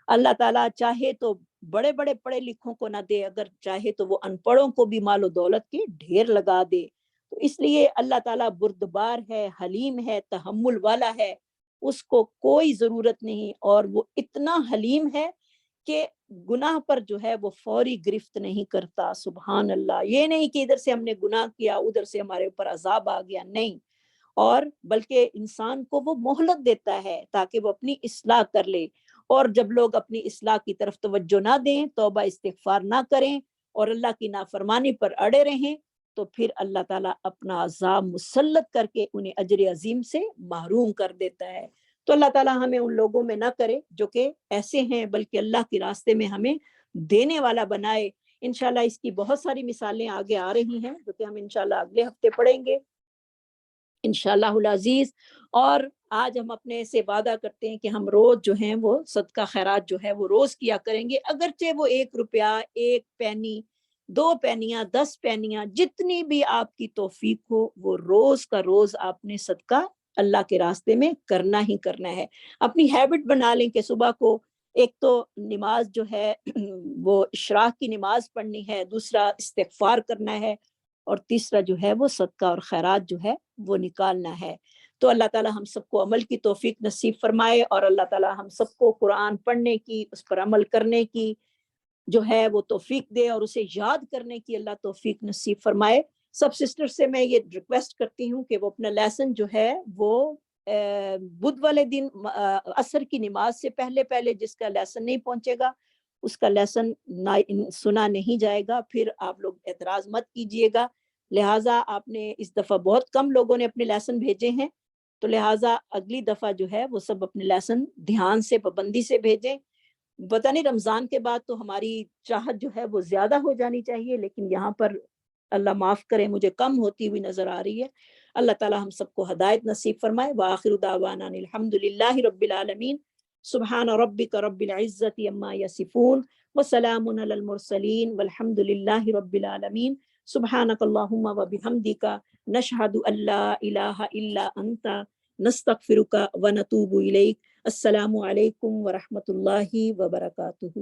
اللہ تعالیٰ چاہے تو بڑے بڑے پڑھے لکھوں کو نہ دے، اگر چاہے تو وہ ان پڑھوں کو بھی مال و دولت کے ڈھیر لگا دے۔ تو اس لیے اللہ تعالیٰ بردبار ہے، حلیم ہے، تحمل والا ہے، اس کو کوئی ضرورت نہیں، اور وہ اتنا حلیم ہے کہ گناہ پر جو ہے وہ فوری گرفت نہیں کرتا۔ سبحان اللہ، یہ نہیں کہ ادھر سے ہم نے گناہ کیا ادھر سے ہمارے اوپر عذاب آ گیا، نہیں، اور بلکہ انسان کو وہ مہلت دیتا ہے تاکہ وہ اپنی اصلاح کر لے، اور جب لوگ اپنی اصلاح کی طرف توجہ نہ دیں، توبہ استغفار نہ کریں اور اللہ کی نافرمانی پر اڑے رہیں، تو پھر اللہ تعالیٰ اپنا عذاب مسلط کر کے انہیں اجر عظیم سے محروم کر دیتا ہے۔ تو اللہ تعالیٰ ہمیں ان لوگوں میں نہ کرے جو کہ ایسے ہیں، بلکہ اللہ کے راستے میں ہمیں دینے والا بنائے۔ انشاءاللہ اس کی بہت ساری مثالیں آگے آ رہی ہیں جو کہ ہم انشاءاللہ اگلے ہفتے پڑھیں گے انشاءاللہ العزیز۔ اور آج ہم اپنے سے وعدہ کرتے ہیں کہ ہم روز جو ہیں وہ صدقہ خیرات جو ہے وہ روز کیا کریں گے، اگرچہ وہ 1 روپیہ، 1 پینی، 2 پینیاں، 10 پینیاں، جتنی بھی آپ کی توفیق ہو، وہ روز کا روز آپ نے صدقہ اللہ کے راستے میں کرنا ہی کرنا ہے۔ اپنی ہیبٹ بنا لیں کہ صبح کو ایک تو نماز جو ہے وہ اشراق کی نماز پڑھنی ہے، دوسرا استغفار کرنا ہے، اور تیسرا جو ہے وہ صدقہ اور خیرات جو ہے وہ نکالنا ہے۔ تو اللہ تعالیٰ ہم سب کو عمل کی توفیق نصیب فرمائے، اور اللہ تعالیٰ ہم سب کو قرآن پڑھنے کی، اس پر عمل کرنے کی جو ہے وہ توفیق دے، اور اسے یاد کرنے کی اللہ توفیق نصیب فرمائے۔ سب سسٹر سے میں یہ ریکویسٹ کرتی ہوں کہ وہ اپنا لیسن جو ہے وہ بدھ والے دن عصر کی نماز سے پہلے جس کا لیسن نہیں پہنچے گا اس کا لیسن سنا نہیں جائے گا، پھر آپ لوگ اعتراض مت کیجئے گا۔ لہٰذا آپ نے اس دفعہ بہت کم لوگوں نے اپنے لیسن بھیجے ہیں، تو لہٰذا اگلی دفعہ جو ہے وہ سب اپنے لیسن دھیان سے، پابندی سے بھیجیں۔ پتہ نہیں رمضان کے بعد تو ہماری چاہت جو ہے وہ زیادہ ہو جانی چاہیے، لیکن یہاں پر اللہ معاف کرے مجھے کم ہوتی ہوئی نظر آ رہی ہے۔ اللہ تعالیٰ ہم سب کو ہدایت نصیب فرمائے۔ وآخر دعوانا الحمد للہ رب العالمین۔ سبحان ربک رب العزت عما یصفون وسلام علی المرسلین والحمد للہ رب العالمین۔ سبحانک اللہم وبحمدک نشہد ان لا الہ الا انت نستغفرک ونتوب الیک۔ السلام علیکم ورحمۃ اللہ وبرکاتہ۔